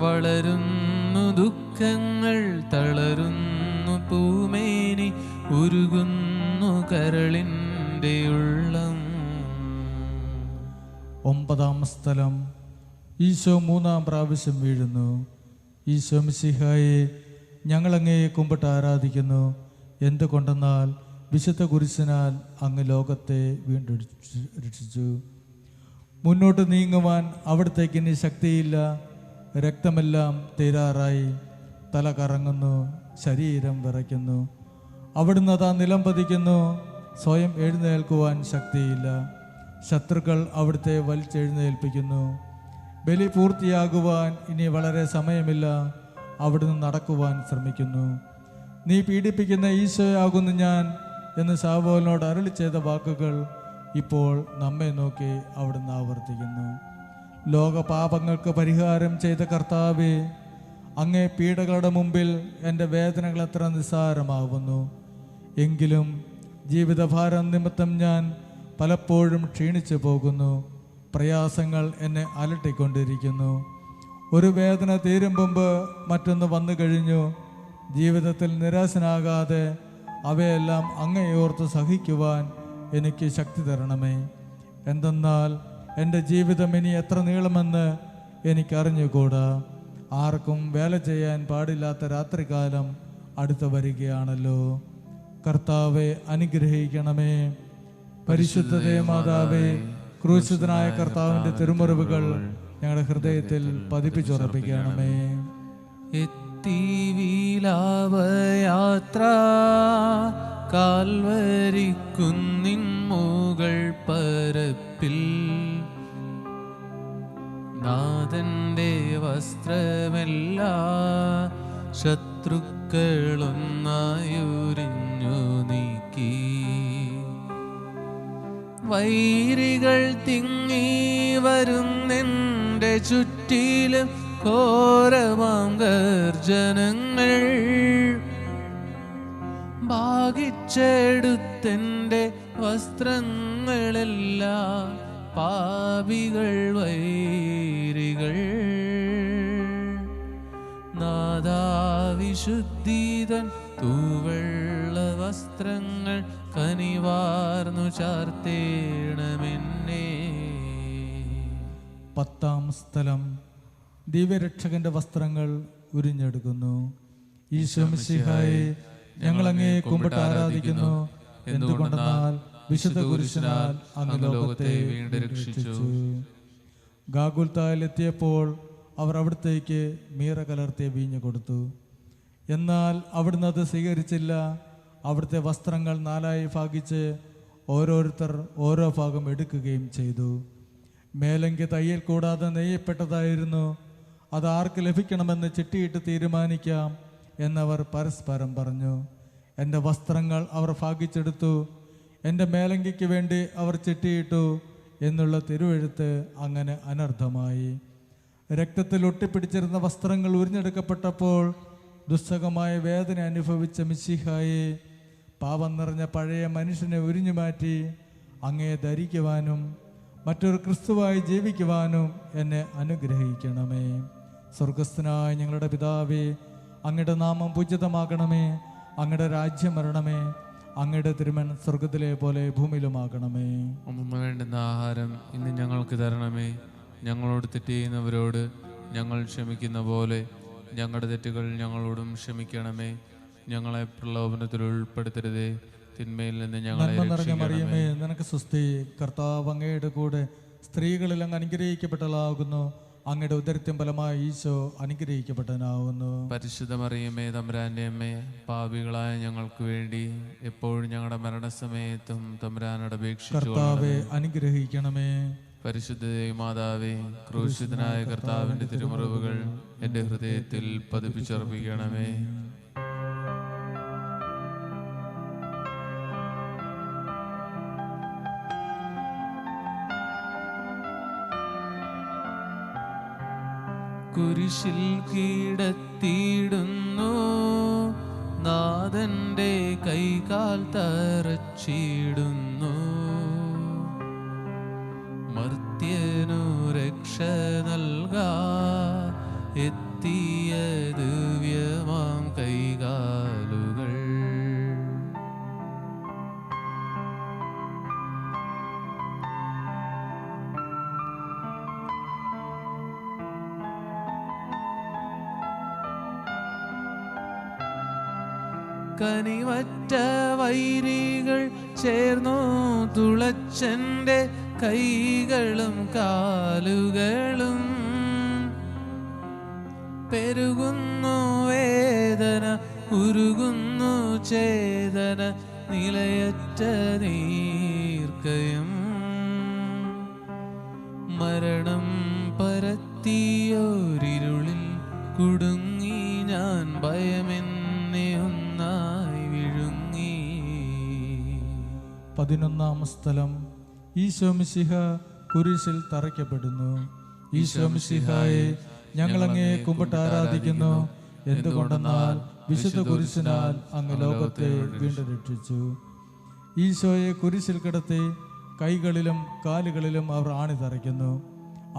വളരുന്നു ദുഃഖങ്ങൾ, തളരുന്നു പൂമേനി, ഉരുകുന്നു കരളിൻ്റെ ഉള്ളം. ഒമ്പതാം സ്ഥലം. ഈശോ മൂന്നാം പ്രാവശ്യം വീഴുന്നു. ഈശോ മിശിഹായെ ഞങ്ങളങ്ങയെ കുമ്പിട്ട് ആരാധിക്കുന്നു. എന്തുകൊണ്ടെന്നാൽ വിശുദ്ധ കുരിശിനാൽ അങ്ങ് ലോകത്തെ വീണ്ടും രക്ഷിച്ചു. മുന്നോട്ട് നീങ്ങുവാൻ അവിടത്തേക്ക് ഇനി ശക്തിയില്ല. രക്തമെല്ലാം തീരാറായി. തല കറങ്ങുന്നു, ശരീരം വിറയ്ക്കുന്നു. അവിടുന്ന് അതാ നിലം പതിക്കുന്നു. സ്വയം എഴുന്നേൽക്കുവാൻ ശക്തിയില്ല. ശത്രുക്കൾ അവിടുത്തെ വലിച്ചെഴുന്നേൽപ്പിക്കുന്നു. ബലി പൂർത്തിയാകുവാൻ ഇനി വളരെ സമയമില്ല. അവിടുന്ന് നടക്കുവാൻ ശ്രമിക്കുന്നു. നീ പീഡിപ്പിക്കുന്ന ഈശോയാകുന്നു ഞാൻ എന്ന് ശാവോലിനോട് അരുളി ചെയ്ത വാക്കുകൾ ഇപ്പോൾ നമ്മെ നോക്കി അവിടുന്ന് ആവർത്തിക്കുന്നു. ലോകപാപങ്ങൾക്ക് പരിഹാരം ചെയ്ത കർത്താവേ, അങ്ങേ പീഡകളുടെ മുമ്പിൽ എൻ്റെ വേദനകൾ എത്ര നിസ്സാരമാവുന്നു. എങ്കിലും ജീവിതഭാരം നിമിത്തം ഞാൻ പലപ്പോഴും ക്ഷീണിച്ചു പോകുന്നു. പ്രയാസങ്ങൾ എന്നെ അലട്ടിക്കൊണ്ടിരിക്കുന്നു. ഒരു വേദന തീരും മുമ്പ് മറ്റൊന്ന് വന്നു കഴിഞ്ഞു. ജീവിതത്തിൽ നിരാശനാകാതെ അവയെല്ലാം അങ്ങയോർത്ത് സഹിക്കുവാൻ എനിക്ക് ശക്തി തരണമേ. എന്തെന്നാൽ എൻ്റെ ജീവിതം ഇനി എത്ര നീളുമെന്ന് എനിക്കറിഞ്ഞുകൂടാ. ആർക്കും വേല ചെയ്യാൻ പാടില്ലാത്ത രാത്രികാലം അടുത്ത് വരികയാണല്ലോ. കർത്താവെ അനുഗ്രഹിക്കണമേ. പരിശുദ്ധ ദേവമാതാവേ, ക്രൂശിതനായ കർത്താവിൻ്റെ തിരുമുറിവുകൾ ഞങ്ങളുടെ ഹൃദയത്തിൽ പതിപ്പിച്ചുറപ്പിക്കണമേ. എത്തി വിലാപയാത്ര കാൽവരിക്കുന്നിൻ മുകൾ പരപ്പിൽ. നാഥന്റെ വസ്ത്രമെല്ലാ ശത്രുക്കളൊന്നായുരിഞ്ഞു നീക്കി. വൈരികൾ തിങ്ങി വരുന്നെൻ്റെ ചുറ്റിലും ഘോരമാം ഗർജനങ്ങൾ. ഭാഗിച്ചെടുത്തെൻ്റെ വസ്ത്രങ്ങളെല്ലാം പാപികൾ വൈരികൾ. നാഥാ വിശുദ്ധിതൻ തൂവെള്ള വസ്ത്രങ്ങൾ കനിവാർന്നു ചാർത്തേണമെന്നേ. 10-ാം സ്ഥലം. ദിവ്യരക്ഷകന്റെ വസ്ത്രങ്ങൾ ഉരിഞ്ഞെടുക്കുന്നു. ഈശോ മിശിഹായെ, ഞങ്ങൾ അങ്ങയെ കുമ്പിട്ട് ആരാധിക്കുന്നു. എന്തുകൊണ്ടെന്നാൽ വിശുദ്ധ കുരിശിനാൽ അങ്ങ് ലോകത്തെ വീണ്ടും രക്ഷിച്ചു. ഗാഗുൽത്തായിലെത്തിയപ്പോൾ അവർ അവിടത്തേക്ക് മീറ കലർത്തിയ വീഞ്ഞു കൊടുത്തു. എന്നാൽ അവിടുന്ന് അത് സ്വീകരിച്ചില്ല. അവിടുത്തെ വസ്ത്രങ്ങൾ 4 ഭാഗിച്ച് ഓരോരുത്തർ ഓരോ ഭാഗം എടുക്കുകയും ചെയ്തു. മേലങ്കി തയ്യൽ കൂടാതെ നെയ്യപ്പെട്ടതായിരുന്നു. അത് ആർക്ക് ലഭിക്കണമെന്ന് ചിട്ടിയിട്ട് തീരുമാനിക്കാം എന്നവർ പരസ്പരം പറഞ്ഞു. എൻ്റെ വസ്ത്രങ്ങൾ അവർ ഭാഗിച്ചെടുത്തു, എൻ്റെ മേലങ്കിക്ക് വേണ്ടി അവർ ചിട്ടിയിട്ടു എന്നുള്ള തിരുവെഴുത്ത് അങ്ങനെ അനർത്ഥമായി. രക്തത്തിൽ ഒട്ടിപ്പിടിച്ചിരുന്ന വസ്ത്രങ്ങൾ ഉരിഞ്ഞെടുക്കപ്പെട്ടപ്പോൾ ദുസ്സഹമായ വേദന അനുഭവിച്ച മിശിഹായെ, പാപം നിറഞ്ഞ പഴയ മനുഷ്യനെ ഉരിഞ്ഞു മാറ്റി അങ്ങയെ ധരിക്കുവാനും മറ്റൊരു ക്രിസ്തുവായി ജീവിക്കുവാനും എന്നെ അനുഗ്രഹിക്കണമേ. സ്വർഗസ്ഥനായ ഞങ്ങളുടെ പിതാവേ, അങ്ങയുടെ നാമം പൂജിതമാകണമേ. അങ്ങയുടെ രാജ്യം വരണമേ. അങ്ങയുടെ തിരുമൻ സ്വർഗത്തിലെ പോലെ ഭൂമിയിലുമാകണമേ. അമ്മ വേണ്ടുന്ന ആഹാരം ഇന്ന് ഞങ്ങൾക്ക് തരണമേ. ഞങ്ങളോട് തെറ്റ് ചെയ്യുന്നവരോട് ഞങ്ങൾ ക്ഷമിക്കുന്ന പോലെ ഞങ്ങളുടെ തെറ്റുകൾ ഞങ്ങളോടും ക്ഷമിക്കണമേ. ഞങ്ങളെ പ്രലോഭനത്തിൽ ഉൾപ്പെടുത്തരുതേ, തിന്മയിൽ നിന്ന് ഞങ്ങളെ മറിയമേ, നിനക്ക് സ്വസ്തി. കർത്താവ് അങ്ങയുടെ കൂടെ സ്ത്രീകളിൽ അങ്ങ് അനുഗ്രഹിക്കപ്പെട്ടതാകുന്നു. അങ്ങയുടെ ഉദരത്തിൻ ഫലമായ ഈശോ അനുഗ്രഹിക്കപ്പെട്ടവനാവുന്നു. പരിശുദ്ധ മറിയമേ, തമ്പുരാന്റെ അമ്മേ, പാപികളായ ഞങ്ങൾക്ക് വേണ്ടി എപ്പോഴും ഞങ്ങളുടെ മരണസമയത്തും തമ്പുരാനോട് അപേക്ഷിച്ചു കർത്താവെ അനുഗ്രഹിക്കണമേ. പരിശുദ്ധ മാതാവേ, ക്രൂശിതനായ കർത്താവിന്റെ തിരുമുറിവുകൾ എൻ്റെ ഹൃദയത്തിൽ പതിപ്പിച്ചുറപ്പിക്കണമേ. കുരിശിൽ കീടത്തിയിടുന്നു നാഥന്റെ കൈകാൽ തറച്ചിടുന്നു. മർത്യനു രക്ഷ നൽകാ എത്തിയ ദിവ്യമാം കൈകാലുകൾ. കനിവറ്റ വൈരികൾ ചേർന്നു തുളച്ചന്റെ കൈകളും കാലുകളും. പെരുകുന്നു വേദന, ഉരുകുന്നു ചേതന, നിലയറ്റ നീർക്കയും. മരണം പരത്തിയോരിരുളിൽ കുടുങ്ങി ഞാൻ, ഭയമെന്നെ ഒന്നായി വിഴുങ്ങി. 11-ാം സ്ഥലം. ഈശോ മിശിഹ കുരിശിൽ തറയ്ക്കപ്പെടുന്നു. ഈശോ മിശിഹായെ, ഞങ്ങൾ അങ്ങയെ കുമ്പിട്ട് ആരാധിക്കുന്നു. എന്തുകൊണ്ടെന്നാൽ വിശുദ്ധ കുരിശിനാൽ അങ്ങ് ലോകത്തെ വീണ്ടും രക്ഷിച്ചു. ഈശോയെ കുരിശിൽ കിടത്തി കൈകളിലും കാലുകളിലും അവർ ആണി തറയ്ക്കുന്നു.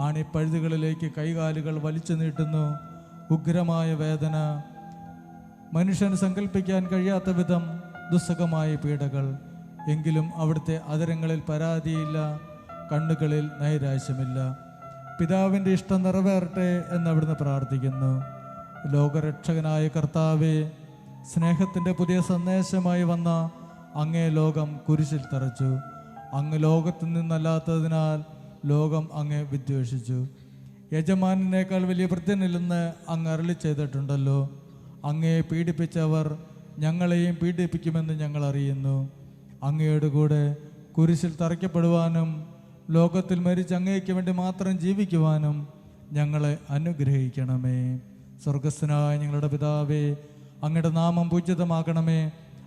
ആണിപ്പഴുതുകളിലേക്ക് കൈകാലുകൾ വലിച്ചു നീട്ടുന്നു. ഉഗ്രമായ വേദന, മനുഷ്യന് സങ്കല്പിക്കാൻ കഴിയാത്ത വിധം ദുസ്സഹമായ പീഡകൾ. എങ്കിലും അവിടുത്തെ അധരങ്ങളിൽ പരാതിയില്ല, കണ്ണുകളിൽ നൈരാശ്യമില്ല. പിതാവിൻ്റെ ഇഷ്ടം നിറവേറട്ടെ എന്നവിടുന്ന് പ്രാർത്ഥിക്കുന്നു. ലോകരക്ഷകനായ കർത്താവെ, സ്നേഹത്തിൻ്റെ പുതിയ സന്ദേശമായി വന്ന അങ്ങേ ലോകം കുരിശിൽ തറച്ചു. അങ്ങ് ലോകത്തു നിന്നല്ലാത്തതിനാൽ ലോകം അങ്ങേ വിദ്വേഷിച്ചു. യജമാനേക്കാൾ വലിയ വൃദ്ധനില്ലെന്ന് അങ്ങ് അരുളി ചെയ്തിട്ടുണ്ടല്ലോ. അങ്ങയെ പീഡിപ്പിച്ചവർ ഞങ്ങളെയും പീഡിപ്പിക്കുമെന്ന് ഞങ്ങൾ അറിയുന്നു. അങ്ങയുടെ കൂടെ കുരിശിൽ തറയ്ക്കപ്പെടുവാനും ലോകത്തിൽ മരിച്ച് അങ്ങയ്ക്ക് വേണ്ടി മാത്രം ജീവിക്കുവാനും ഞങ്ങളെ അനുഗ്രഹിക്കണമേ. സ്വർഗസ്ഥനായ ഞങ്ങളുടെ പിതാവേ, അങ്ങയുടെ നാമം പൂജിതമാകണമേ.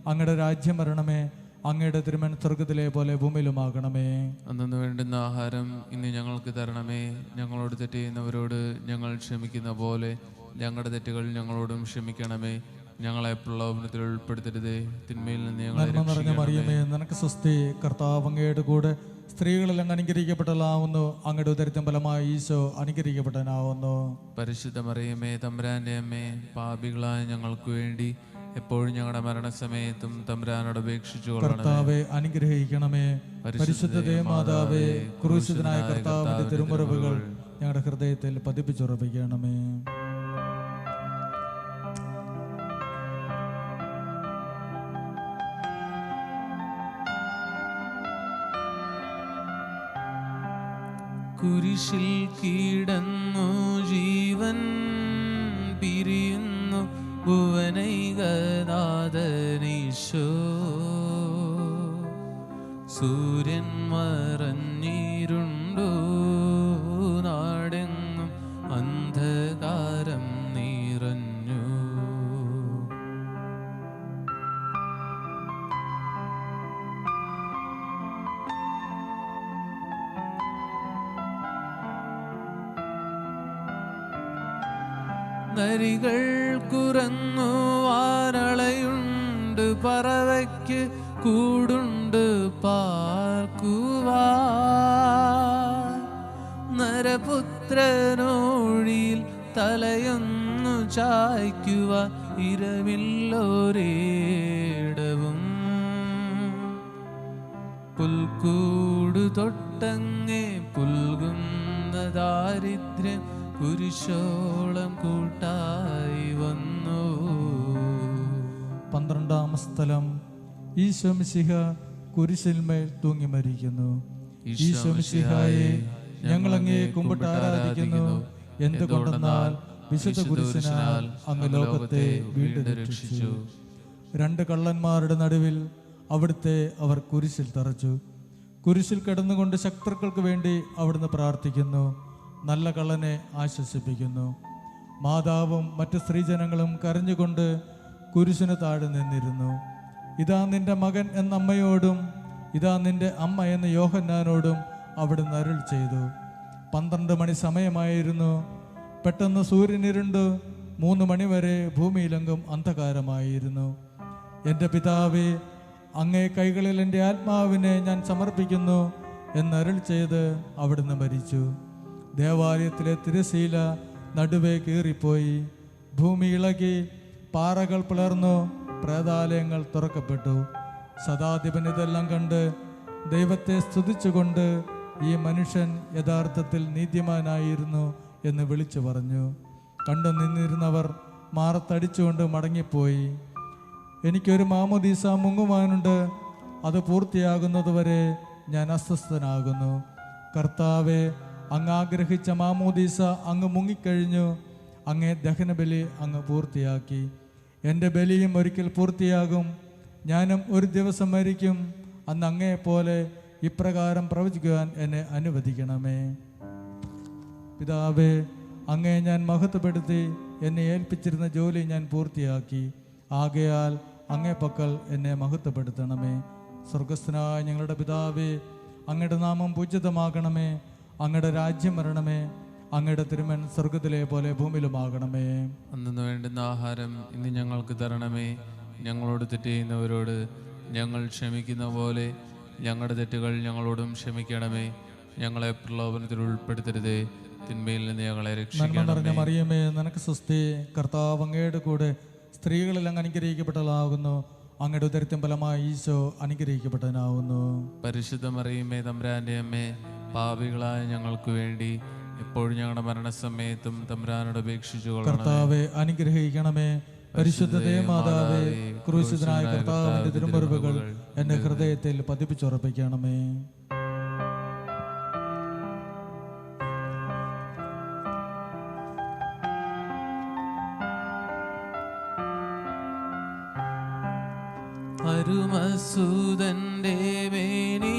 അങ്ങയുടെ രാജ്യം വരണമേ. അങ്ങയുടെ തിരുമൻ സ്വർഗത്തിലെ പോലെ ഭൂമിയിലുമാകണമേ. അന്നു വേണ്ടുന്ന ആഹാരം ഇന്ന് ഞങ്ങൾക്ക് തരണമേ. ഞങ്ങളോട് തെറ്റ് ചെയ്യുന്നവരോട് ഞങ്ങൾ ക്ഷമിക്കുന്ന പോലെ ഞങ്ങളുടെ തെറ്റുകൾ ഞങ്ങളോടും ക്ഷമിക്കണമേ. ഞങ്ങളെ പ്രലോഭനത്തിൽ ഉൾപ്പെടുത്തരുതേ, തിന്മയിൽ നിന്ന് ഞങ്ങളെ നിറഞ്ഞ മറിയമേ, നിനക്ക് സ്വസ്തി. കർത്താവ് അങ്ങയുടെ കൂടെ സ്ത്രീകളിൽ അങ്ങ് അനുഗ്രഹിക്കപ്പെട്ടതാവുന്നു. അങ്ങയുടെ ഉദരത്തിൻ ഫലമായി ഈശോ അനുഗ്രഹിക്കപ്പെട്ടവനാവുന്നു. പരിശുദ്ധ മറിയമേ, തമ്പുരാന്റെ അമ്മേ, പാപികളായ ഞങ്ങൾക്ക് വേണ്ടി എപ്പോഴും ഞങ്ങളുടെ മരണസമയത്തും തമ്പുരാനോട് അപേക്ഷിച്ചു കൊള്ളണമേ. കർത്താവെ അനുഗ്രഹിക്കണമേ. പരിശുദ്ധ ദേവമാതാവേ, ക്രൂശിതനായ കർത്താവിന്റെ തിരുമുറിവുകൾ ഞങ്ങളുടെ ഹൃദയത്തിൽ പതിപ്പിച്ചുറപ്പിക്കണമേ. കുരിശിൽ കീടന്നു ജീവൻ പിരിയുന്നു ഭുവനൈകനാഥനീശോ. സൂര്യൻ മറഞ്ഞിരുണ്ടു നാടെങ്ങും അന്ധകാരം നിറഞ്ഞു. നരികൾ കുറന്നു വാരളയുണ്ട്, പറവയ്ക്ക് കൂടുണ്ട് പാർക്കുവാൻ. നരപുത്രനോഴിയിൽ തലയൊന്നു ചായ്ക്കുവാൻ ഇരവില്ലൊരേടവും. പുൽക്കൂടു തൊട്ടങ്ങേ പുൽകുന്ന ദാരിദ്ര്യം കുരിശോളം കൂട്ടായി വന്നു. 12-ാം സ്ഥലം. ഈശോ മിശിഹ കുരിശിന്മേൽ തൂങ്ങി മരിക്കുന്നു. ഈശോ മിശിഹായെ, ഞങ്ങൾ അങ്ങയെ കുമ്പിട്ട് ആരാധിക്കുന്നു. എന്തുകൊണ്ടെന്നാൽ വിശുദ്ധ കുരിശിനാൽ അങ്ങ് ലോകത്തെ വീണ്ടും രക്ഷിച്ചു. 2 കള്ളന്മാരുടെ നടുവിൽ അവിടുത്തെ അവർ കുരിശിൽ തറച്ചു. കുരിശിൽ കിടന്നുകൊണ്ട് ശത്രുക്കൾക്ക് വേണ്ടി അവിടുന്ന് പ്രാർത്ഥിക്കുന്നു. നല്ല കള്ളനെ ആശ്വസിപ്പിക്കുന്നു. മാതാവും മറ്റ് സ്ത്രീജനങ്ങളും കരഞ്ഞുകൊണ്ട് കുരിശിന് താഴെ നിന്നിരുന്നു. ഇതാ നിന്റെ മകൻ എന്ന അമ്മയോടും ഇതാ നിന്റെ അമ്മ എന്ന യോഹന്നാനോടും അവിടുന്ന് അരുൾ ചെയ്തു. 12 മണി സമയമായിരുന്നു. പെട്ടെന്ന് സൂര്യനിരുണ്ട് 3 മണിവരെ ഭൂമിയിലെങ്കും അന്ധകാരമായിരുന്നു. എൻ്റെ പിതാവേ, അങ്ങേ കൈകളിൽ എൻ്റെ ആത്മാവിനെ ഞാൻ സമർപ്പിക്കുന്നു എന്നരുൾ ചെയ്ത് അവിടുന്ന് മരിച്ചു. ദേവാലയത്തിലെ തിരശീല നടുവേ കീറിപ്പോയി. ഭൂമി ഇളകി, പാറകൾ പിളർന്നു, പ്രേതാലയങ്ങൾ തുറക്കപ്പെട്ടു. ശതാധിപൻ ഇതെല്ലാം കണ്ട് ദൈവത്തെ സ്തുതിച്ചുകൊണ്ട് ഈ മനുഷ്യൻ യഥാർത്ഥത്തിൽ നീതിമാനായിരുന്നു എന്ന് വിളിച്ചു പറഞ്ഞു. കണ്ടു നിന്നിരുന്നവർ മാറത്തടിച്ചുകൊണ്ട് മടങ്ങിപ്പോയി. എനിക്കൊരു മാമോദീസ മുങ്ങുവാനുണ്ട്, അത് പൂർത്തിയാകുന്നതുവരെ ഞാൻ അസ്വസ്ഥനാകുന്നു. കർത്താവെ, അങ്ങ് ആഗ്രഹിച്ച മാമോദീസ അങ്ങ് മുങ്ങിക്കഴിഞ്ഞു. അങ്ങേ ദഹനബലി അങ്ങ് പൂർത്തിയാക്കി. എൻ്റെ ബലിയും ഒരിക്കൽ പൂർത്തിയാകും. ഞാനും ഒരു ദിവസം മരിക്കും. അന്ന് അങ്ങയെപ്പോലെ ഇപ്രകാരം പ്രവചിക്കുവാൻ എന്നെ അനുവദിക്കണമേ. പിതാവേ, അങ്ങയെ ഞാൻ മഹത്വപ്പെടുത്തി എന്നെ ഏൽപ്പിച്ചിരുന്ന ജോലി ഞാൻ പൂർത്തിയാക്കി. ആകയാൽ അങ്ങേ പക്കൽ എന്നെ മഹത്വപ്പെടുത്തണമേ. സ്വർഗസ്ഥനായ ഞങ്ങളുടെ പിതാവേ, അങ്ങയുടെ നാമം പൂജിതമാകണമേ. അങ്ങയുടെ രാജ്യം വരണമേ. അങ്ങയുടെ തിരുമൻ സ്വർഗത്തിലെ പോലെ ഭൂമിയിലുമാകണമേ. അന്നു വേണ്ടുന്ന ആഹാരം ഇന്ന് ഞങ്ങൾക്ക് തരണമേ. ഞങ്ങളോട് തെറ്റ് ചെയ്യുന്നവരോട് ഞങ്ങൾ ക്ഷമിക്കുന്ന പോലെ ഞങ്ങളുടെ തെറ്റുകൾ ഞങ്ങളോടും ക്ഷമിക്കണമേ. ഞങ്ങളെ പ്രലോഭനത്തിൽ ഉൾപ്പെടുത്തരുതേ, തിന്മയിൽ നിന്ന് ഞങ്ങളെ രക്ഷിക്കണമേ. മറിയമേ, നിനക്ക് സ്വസ്തി. കർത്താവ് അങ്ങയുടെ കൂടെ സ്ത്രീകളിൽ അങ്ങ് അനുഗ്രഹിക്കപ്പെട്ടതാകുന്നു. അങ്ങയുടെ ഉദരത്തിൻ ഫലമായി ഈശോ അനുഗ്രഹിക്കപ്പെട്ടവനാവുന്നു. പരിശുദ്ധ മറിയമേ, തമ്പുരാന്റെ അമ്മേ, പാപികളായ ഞങ്ങൾക്ക് വേണ്ടി എപ്പോഴും ഞങ്ങളുടെ മരണസമയത്തും തമ്പുരാനോട് അപേക്ഷിച്ചു കൊള്ളണമേ. കർത്താവെ അനുഗ്രഹിക്കണമേ. പരിശുദ്ധ ദേവമാതാവേ, ക്രൂശിതനായ കർത്താവിന്റെ തിരുമുറിവുകൾ എന്റെ ഹൃദയത്തിൽ പതിപ്പിച്ചുറപ്പിക്കണമേ. അരുമസൂതന്റെ മേനി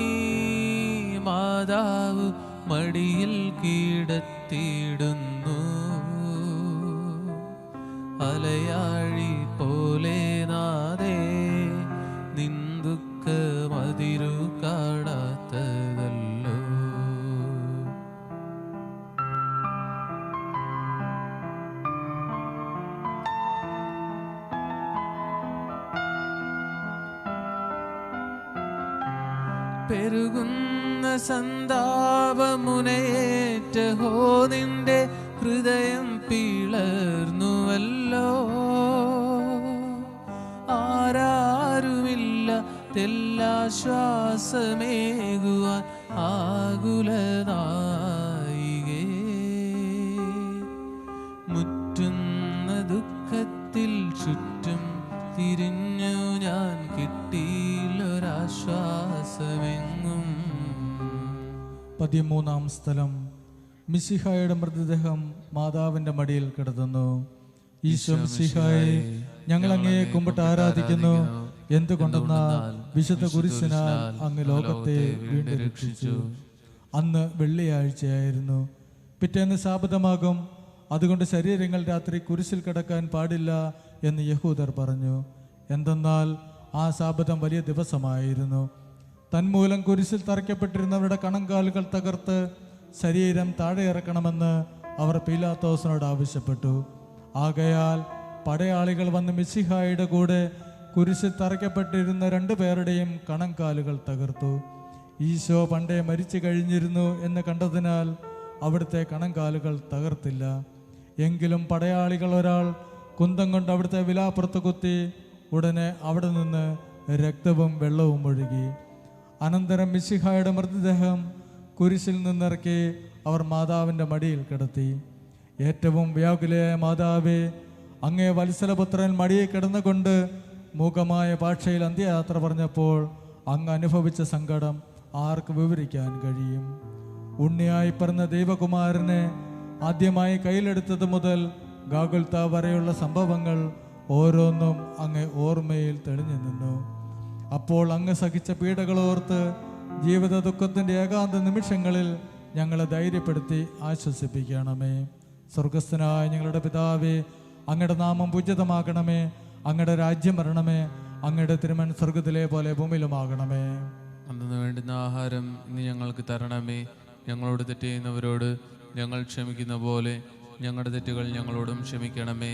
മാതാവ് മടിയിൽ കീടത്തിയിടുന്നു. അലയാഴി പോലെ നാദേ, നിൻ ദുഃഖമതിരു കാടാത്തതല്ലോ. പെരുകുന്ന സന്താപമുനയേറ്റ ഹോ, നിന്റെ ഹൃദയം പിളർന്നുവല്ലോ. മാറാരുമില്ല തെല്ലാശ്വാസമേകുവാൻ ആകുലനായികേ. മുറ്റുന്ന ദുഃഖത്തിൽ ചുറ്റും തിരിഞ്ഞു ഞാൻ, കിട്ടിയില്ലൊരാശ്വാസമെങ്ങും. 13-ാം സ്ഥലം. മിശിഹായുടെ മൃതദേഹം മാതാവിന്റെ മടിയിൽ കിടന്നു. ഈശോ മിശിഹായെ, ഞങ്ങൾ അങ്ങയെ കുമ്പിട്ട് ആരാധിക്കുന്നു. എന്തുകൊണ്ടെന്നാൽ വിശുദ്ധ കുരിശിനാൽ അങ്ങ് ലോകത്തെ വീണ്ടും രക്ഷിച്ചു. അന്ന് വെള്ളിയാഴ്ചയായിരുന്നു. പിറ്റേന്ന് ശാബതമാകും. അതുകൊണ്ട് ശരീരങ്ങൾ രാത്രി കുരിശിൽ കിടക്കാൻ പാടില്ല എന്ന് യഹൂദർ പറഞ്ഞു. എന്തെന്നാൽ ആ ശാബതം വലിയ ദിവസമായിരുന്നു. തന്മൂലം കുരിശിൽ തറയ്ക്കപ്പെട്ടിരുന്നവരുടെ കണങ്കാലുകൾ തകർത്ത് ശരീരം താഴെ ഇറക്കണമെന്ന് അവർ പീലാത്തോസിനോട് ആവശ്യപ്പെട്ടു. ആകയാൽ പടയാളികൾ വന്ന് മിശിഹായുടെ കൂടെ കുരിശിൽ തറയ്ക്കപ്പെട്ടിരുന്ന 2 പേരുടെയും കണങ്കാലുകൾ തകർത്തു. ഈശോ പണ്ടേ മരിച്ചു കഴിഞ്ഞിരുന്നു എന്ന് കണ്ടതിനാൽ അവിടുത്തെ കണങ്കാലുകൾ തകർത്തില്ല. എങ്കിലും പടയാളികൾ ഒരാൾ കുന്തം കൊണ്ട് അവിടുത്തെ വിലാപ്പുറത്ത് കുത്തി. ഉടനെ അവിടെ നിന്ന് രക്തവും വെള്ളവും ഒഴുകി. അനന്തരം മിശിഹായുടെ മൃതദേഹം കുരിശിൽ നിന്നിറക്കി അവർ മാതാവിൻ്റെ മടിയിൽ കിടത്തി. ഏറ്റവും വ്യാകുലയായ മാതാവേ, അങ്ങേ വത്സലപുത്രൻ മടിയിൽ കിടന്നുകൊണ്ട് മൂകമായ ഭാഷയിൽ അന്ത്യയാത്ര പറഞ്ഞപ്പോൾ അങ്ങ് അനുഭവിച്ച സങ്കടം ആർക്ക് വിവരിക്കാൻ കഴിയും? ഉണ്ണിയായി പിറന്ന ദൈവകുമാരനെ ആദ്യമായി കയ്യിലെടുത്തത് മുതൽ ഗാഗുൽത്ത വരെയുള്ള സംഭവങ്ങൾ ഓരോന്നും അങ്ങ് ഓർമ്മയിൽ തെളിഞ്ഞു നിന്നു. അപ്പോൾ അങ്ങ് സഹിച്ച പീഡകളോർത്ത് ജീവിത ദുഃഖത്തിൻ്റെ ഏകാന്ത നിമിഷങ്ങളിൽ ഞങ്ങളെ ധൈര്യപ്പെടുത്തി ആശ്വസിപ്പിക്കണമേ. സ്വർഗസ്ഥനായ ഞങ്ങളുടെ പിതാവേ, അങ്ങയുടെ നാമം പൂജിതമാകണമേ. അങ്ങയുടെ രാജ്യം വരണമേ. അങ്ങയുടെ തിരുമൻ സ്വർഗത്തിലെ പോലെ ഭൂമിയിലുമാകണമേ. അന്നു വേണ്ടുന്ന ആഹാരം ഇന്ന് ഞങ്ങൾക്ക് തരണമേ. ഞങ്ങളോട് തെറ്റ് ചെയ്യുന്നവരോട് ഞങ്ങൾ ക്ഷമിക്കുന്ന പോലെ ഞങ്ങളുടെ തെറ്റുകൾ ഞങ്ങളോടും ക്ഷമിക്കണമേ.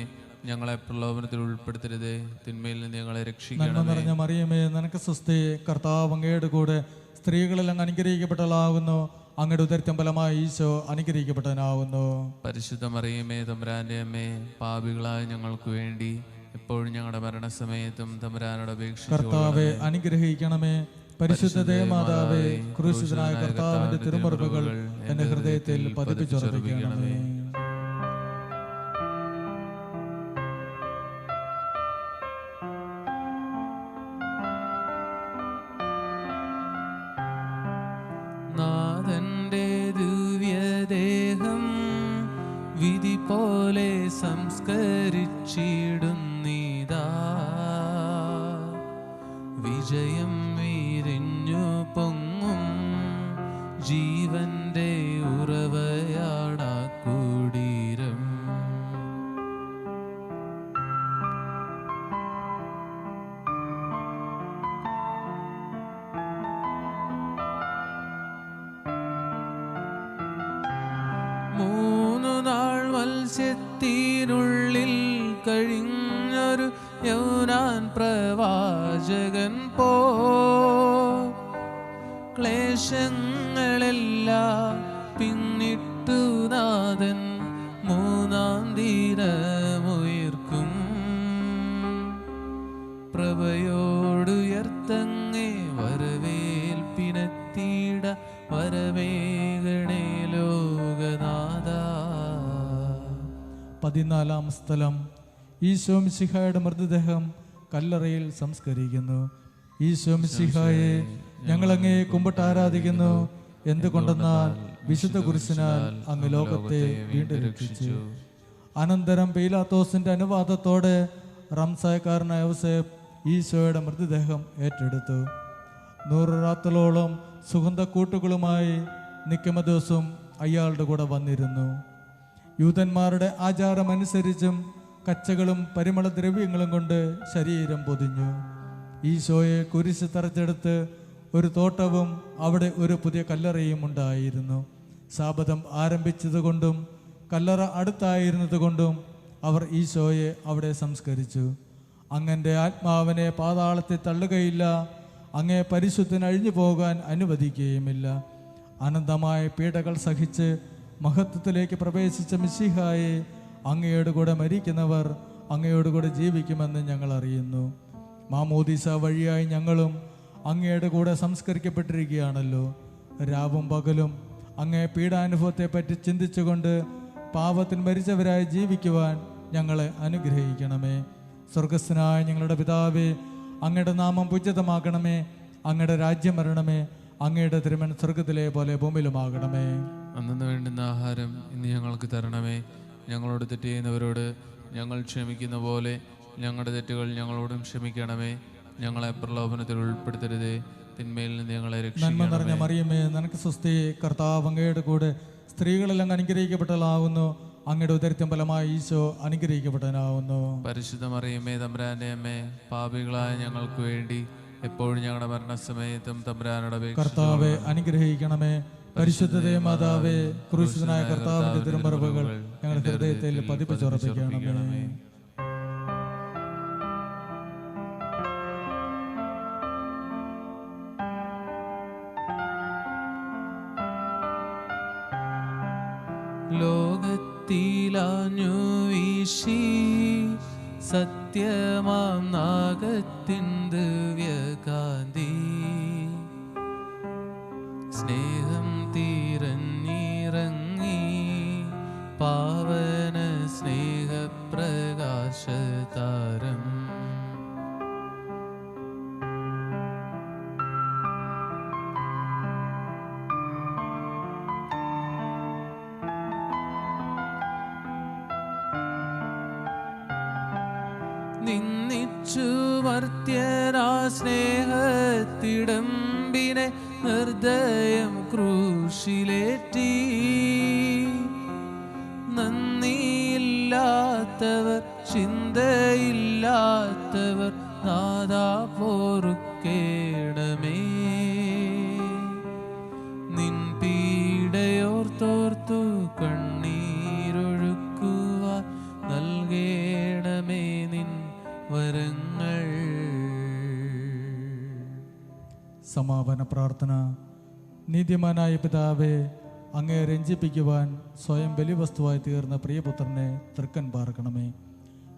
ഞങ്ങളെ പ്രലോഭനത്തിൽ ഉൾപ്പെടുത്തരുതേ, തിന്മയിൽ നിന്ന് ഞങ്ങളെ രക്ഷിക്കണമേ. നിറഞ്ഞ മറിയമേ, നിനക്ക് സ്വസ്തി. കർത്താവ് അങ്ങയുടെ കൂടെ സ്ത്രീകളിൽ അങ്ങ് അനുഗ്രഹിക്കപ്പെട്ടവളാകുന്നു. അങ്ങയുടെ ഉദരത്തിൻ ഫലമായി ഈശോ അനുഗ്രഹിക്കപ്പെട്ടവനാകുന്നു. പരിശുദ്ധ മറിയമേ, തമ്പുരാന്റെ അമ്മേ, പാപികളായ ഞങ്ങൾക്ക് വേണ്ടി എപ്പോഴും ഞങ്ങളുടെ മരണസമയത്തും തമ്പുരാനോട് അപേക്ഷിച്ചു കർത്താവെ അനുഗ്രഹിക്കണമേ. പരിശുദ്ധ ദേവമാതാവേ, ക്രൂശിതനായ കർത്താവിന്റെ തിരുമുറിവുകൾ എന്റെ ഹൃദയത്തിൽ പതിപ്പിച്ചുറപ്പിക്കണമേ. നാഥന്റെ ദിവ്യദേഹം വിധി പോലെ സംസ്കരിച്ചിടുന്നീതാ. വിജയം വിരിഞ്ഞു പൊങ്ങും ജീവന്റെ ഉറവയാടാ കുടീരം. മത്സ്യത്തിനുള്ളിൽ കഴിഞ്ഞൊരു യോനാൻ പ്രവാചകൻ പോ ക്ലേശങ്ങളെല്ലാം പിന്നിട്ടു നാഥൻ 3-ാം ദിനമുയർക്കും. പ്രഭയോടുയർത്തങ്ങേ വരവേൽപ്പിനെത്തിയിട വരവേഗണേ ലോകനാഥ. 14-ാം സ്ഥലം. ഈശോ മിശിഹായുടെ മൃതദേഹം കല്ലറയിൽ സംസ്കരിക്കുന്നു. ഈശോ മിശിഹായെ, ഞങ്ങൾ അങ്ങയെ കുമ്പിട്ട് ആരാധിക്കുന്നു. എന്തുകൊണ്ടെന്നാൽ വിശുദ്ധ കുരിശിനാൽ അങ്ങ് ലോകത്തെ വീണ്ടും രക്ഷിച്ചു. അനന്തരം പീലാത്തോസിന്റെ അനുവാദത്തോടെ റംസായക്കാരനായ യോസേഫ് ഈശോയുടെ മൃതദേഹം ഏറ്റെടുത്തു. 100 രാത്രികളോളം സുഗന്ധക്കൂട്ടുകളുമായി നിക്കമദോസും അയാളുടെ കൂടെ വന്നിരുന്നു. യൂതന്മാരുടെ ആചാരമനുസരിച്ചും കച്ചകളും പരിമളദ്രവ്യങ്ങളും കൊണ്ട് ശരീരം പൊതിഞ്ഞു. ഈശോയെ കുരിശ് തറച്ചെടുത്ത് ഒരു തോട്ടവും അവിടെ ഒരു പുതിയ കല്ലറയും ഉണ്ടായിരുന്നു. ശാബതം ആരംഭിച്ചതുകൊണ്ടും കല്ലറ അടുത്തായിരുന്നതുകൊണ്ടും അവർ ഈശോയെ അവിടെ സംസ്കരിച്ചു. അങ്ങൻ്റെ ആത്മാവിനെ പാതാളത്തിൽ തള്ളുകയില്ല. അങ്ങേ പരിശുദ്ധൻ അഴിഞ്ഞു പോകാൻ അനുവദിക്കുകയുമില്ല. അനന്തമായ പീഡകൾ സഹിച്ച് മഹത്വത്തിലേക്ക് പ്രവേശിച്ച മിശിഹായെ, അങ്ങയോട് കൂടെ മരിക്കുന്നവർ അങ്ങയോട് കൂടെ ജീവിക്കുമെന്ന് ഞങ്ങൾ അറിയുന്നു. മാമോദീസ വഴിയായി ഞങ്ങളും അങ്ങയുടെ കൂടെ സംസ്കരിക്കപ്പെട്ടിരിക്കുകയാണല്ലോ. രാവും പകലും അങ്ങേ പീഡാനുഭവത്തെ പറ്റി ചിന്തിച്ചുകൊണ്ട് പാപത്തിൽ മരിച്ചവരായി ജീവിക്കുവാൻ ഞങ്ങളെ അനുഗ്രഹിക്കണമേ. സ്വർഗസ്ഥനായ ഞങ്ങളുടെ പിതാവേ, അങ്ങയുടെ നാമം പൂജിതമാകണമേ. അങ്ങയുടെ രാജ്യം വരണമേ. അങ്ങയുടെ തിരുമൻ സ്വർഗത്തിലെ പോലെ ഭൂമിയിലുമാകണമേ. അന്നു വേണ്ടുന്ന ആഹാരം ഇന്ന് ഞങ്ങൾക്ക് തരണമേ. ഞങ്ങളോട് തെറ്റ് ചെയ്യുന്നവരോട് ഞങ്ങൾ ക്ഷമിക്കുന്ന പോലെ ഞങ്ങളുടെ തെറ്റുകൾ ഞങ്ങളോടും ക്ഷമിക്കണമേ. ഞങ്ങളെ പ്രലോഭനത്തിൽ ഉൾപ്പെടുത്തരുതേ, തിന്മയിൽ നിന്ന് ഞങ്ങളെ നന്മ രക്ഷിക്കണമേ. നിറഞ്ഞ മറിയമേ, നിനക്ക് സ്വസ്തി. കർത്താവ് അങ്ങയുടെ കൂടെ സ്ത്രീകളെല്ലാം അനുഗ്രഹിക്കപ്പെട്ടതാകുന്നു. അങ്ങയുടെ ഉദരത്തിൻ ഫലമായി ഈശോ അനുഗ്രഹിക്കപ്പെട്ടവനാവുന്നു. പരിശുദ്ധ മറിയമേ, തമ്പുരാന്റെ അമ്മേ, പാപികളായ ഞങ്ങൾക്ക് വേണ്ടി എപ്പോഴും ഞങ്ങളുടെ മരണസമയത്തും തമ്പുരാനോട് കർത്താവെ അനുഗ്രഹിക്കണമേ. പരിശുദ്ധതേ മാതാവേ, ക്രൂശിതനായ കർത്താവിന്റെ തിരുമറവുകൾ ഞങ്ങളുടെ ഹൃദയത്തിൽ പതിപ്പിച്ചുറപ്പിക്കണമേ. ലോകത്തിലാഞ്ഞു വീശി സത്യമാം നാഗത്തിൻ ദിവ്യകാന്തി, സ്നേഹം തീരഞ്ഞിറങ്ങി പാവന സ്നേഹപ്രകാശതാരം. നിന്നിച്ചു മർത്യനാ സ്നേഹത്തിടമ്പിനെ നിർദ്ദയം ക്രൂശിലേറ്റി. നന്ദിയില്ലാത്തവർ, ചിന്തയില്ലാത്തവർ നാദാ പോറുക്കേണമേ. നിൻ പീഡയോർത്തോർത്തു കണ്ണീരൊഴുക്കുവാൻ നൽകേണമേ നിൻ വരങ്ങൾ. സമാപന പ്രാർത്ഥന. നീതിമാനായ പിതാവേ, അങ്ങയെ രഞ്ജിപ്പിക്കുവാൻ സ്വയം ബലിവസ്തുവായി തീർന്ന പ്രിയപുത്രനെ തൃക്കൻ പാർക്കണമേ.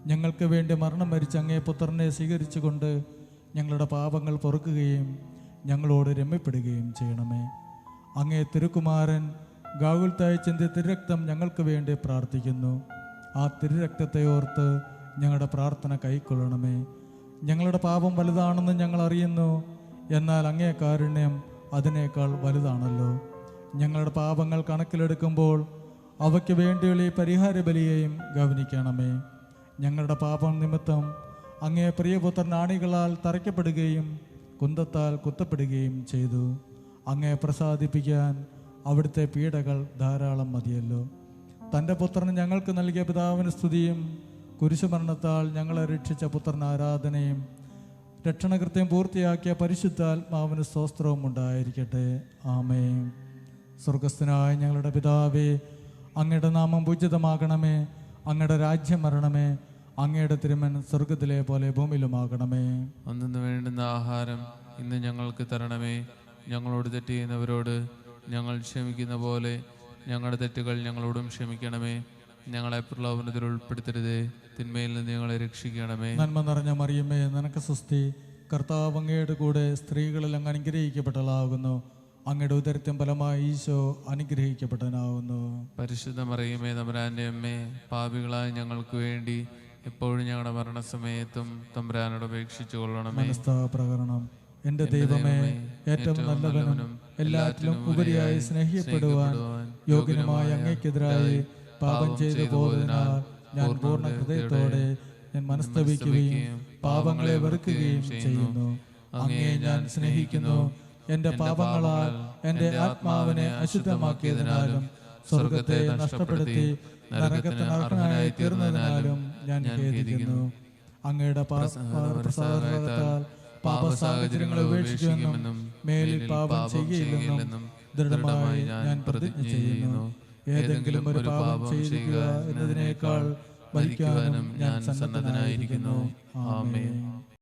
ഞങ്ങൾക്ക് വേണ്ടി മരണം മരിച്ച അങ്ങേ പുത്രനെ സ്വീകരിച്ചുകൊണ്ട് ഞങ്ങളുടെ പാപങ്ങൾ പൊറുക്കുകയും ഞങ്ങളോട് രമ്യപ്പെടുകയും ചെയ്യണമേ. അങ്ങേ തിരുക്കുമാരൻ ഗാഗുൽത്തായി ചിന്തിയ തിരുരക്തം ഞങ്ങൾക്ക് വേണ്ടി പ്രാർത്ഥിക്കുന്നു. ആ തിരുരക്തത്തെ ഓർത്ത് ഞങ്ങളുടെ പ്രാർത്ഥന കൈക്കൊള്ളണമേ. ഞങ്ങളുടെ പാപം വലുതാണെന്ന് ഞങ്ങൾ അറിയുന്നു, എന്നാൽ അങ്ങേ കാരുണ്യം അതിനേക്കാൾ വലുതാണല്ലോ. ഞങ്ങളുടെ പാപങ്ങൾ കണക്കിലെടുക്കുമ്പോൾ അവയ്ക്ക് വേണ്ടിയുള്ള ഈ പരിഹാര ബലിയെയും ഗവനിക്കണമേ. ഞങ്ങളുടെ പാപം നിമിത്തം അങ്ങേ പ്രിയപുത്രൻ ആണികളാൽ തറയ്ക്കപ്പെടുകയും കുന്തത്താൽ കുത്തപ്പെടുകയും ചെയ്തു. അങ്ങേ പ്രസാദിപ്പിക്കാൻ അവിടുത്തെ പീഡകൾ ധാരാളം മതിയല്ലോ. തൻ്റെ പുത്രന് ഞങ്ങൾക്ക് നൽകിയ പിതാവിന് സ്തുതിയും കുരിശുമരണത്താൽ ഞങ്ങളെ രക്ഷിച്ച പുത്രന് ആരാധനയും രക്ഷണകൃത്യം പൂർത്തിയാക്കിയ പരിശുദ്ധാത്മാവിന് സ്തോത്രവും ഉണ്ടായിരിക്കട്ടെ. ആമേൻ. സ്വർഗസ്ഥനായ ഞങ്ങളുടെ പിതാവേ, അങ്ങയുടെ നാമം പൂജിതമാകണമേ. അങ്ങയുടെ രാജ്യം വരണമേ. അങ്ങയുടെ തിരുമൻ സ്വർഗത്തിലെ പോലെ ഭൂമിയിലുമാകണമേ. അന്നു വേണ്ടുന്ന ആഹാരം ഇന്ന് ഞങ്ങൾക്ക് തരണമേ. ഞങ്ങളോട് തെറ്റ് ചെയ്യുന്നവരോട് ഞങ്ങൾ ക്ഷമിക്കുന്ന പോലെ ഞങ്ങളുടെ തെറ്റുകൾ ഞങ്ങളോടും ക്ഷമിക്കണമേ. ഞങ്ങളെ പ്രലോഭനത്തിൽ ഉൾപ്പെടുത്തരുതേ, തിന്മയിൽ നിന്ന് ഞങ്ങളെ രക്ഷിക്കണമേ. നന്മ നിറഞ്ഞ മറിയമേ, നിനക്ക് സ്വസ്തി. കർത്താവ് അങ്ങയുടെ കൂടെ സ്ത്രീകളിൽ അങ്ങ് അനുഗ്രഹിക്കപ്പെട്ടതാകുന്നു. അങ്ങയുടെ ഉദരത്തിൻ ഫലമായി ഈശോ അനുഗ്രഹിക്കപ്പെട്ടവനാകുന്നു. പരിശുദ്ധ മറിയമേ, തമ്പുരാന്റെ അമ്മേ, പാപികളായ ഞങ്ങൾക്ക് വേണ്ടി എപ്പോഴും ഞങ്ങളുടെ മരണസമയത്തും തമ്പുരാനോട് അപേക്ഷിച്ചു കൊള്ളണമേ. പ്രകരണം. എൻ്റെ ദൈവമേ, ഏറ്റവും നല്ലവനും എല്ലാറ്റിലും ഉപരിയായി സ്നേഹിക്കപ്പെടുവാൻ യോഗ്യനുമായ അങ്ങേക്കെതിരായി പാപം ചെയ്തു പോയതിനാൽ ഞാൻ പൂർണ്ണ ഹൃദയത്തോടെ ഞാൻ മനസ്തപിക്കുകയും പാപങ്ങളെ വെറുക്കുകയും ചെയ്യുന്നു. അങ്ങയെ ഞാൻ സ്നേഹിക്കുന്നു. എൻ്റെ പാപങ്ങളാൽ എൻ്റെ ആത്മാവിനെ അശുദ്ധമാക്കിയതിനാലും സ്വർഗത്തെ നഷ്ടപ്പെടുത്തി നരകത്തിന് അർഹനായി തീർന്നതിനാലും ഞാൻ ഖേദിക്കുന്നു. അങ്ങയുടെ പ്രസാദത്താൽ പാപ സാഹചര്യങ്ങളെ ഉപേക്ഷിക്കുമെന്നും മേലിൽ പാപം ചെയ്യുകയില്ലെന്നും ദൃഢമായി ഞാൻ പ്രതിജ്ഞ ചെയ്യുന്നു. ഏതെങ്കിലും ഒരു പാപം ചെയ്യുക എന്നതിനേക്കാൾ മരിക്കാനും ഞാൻ സന്നദ്ധനായിരിക്കുന്നു. ആമേൻ.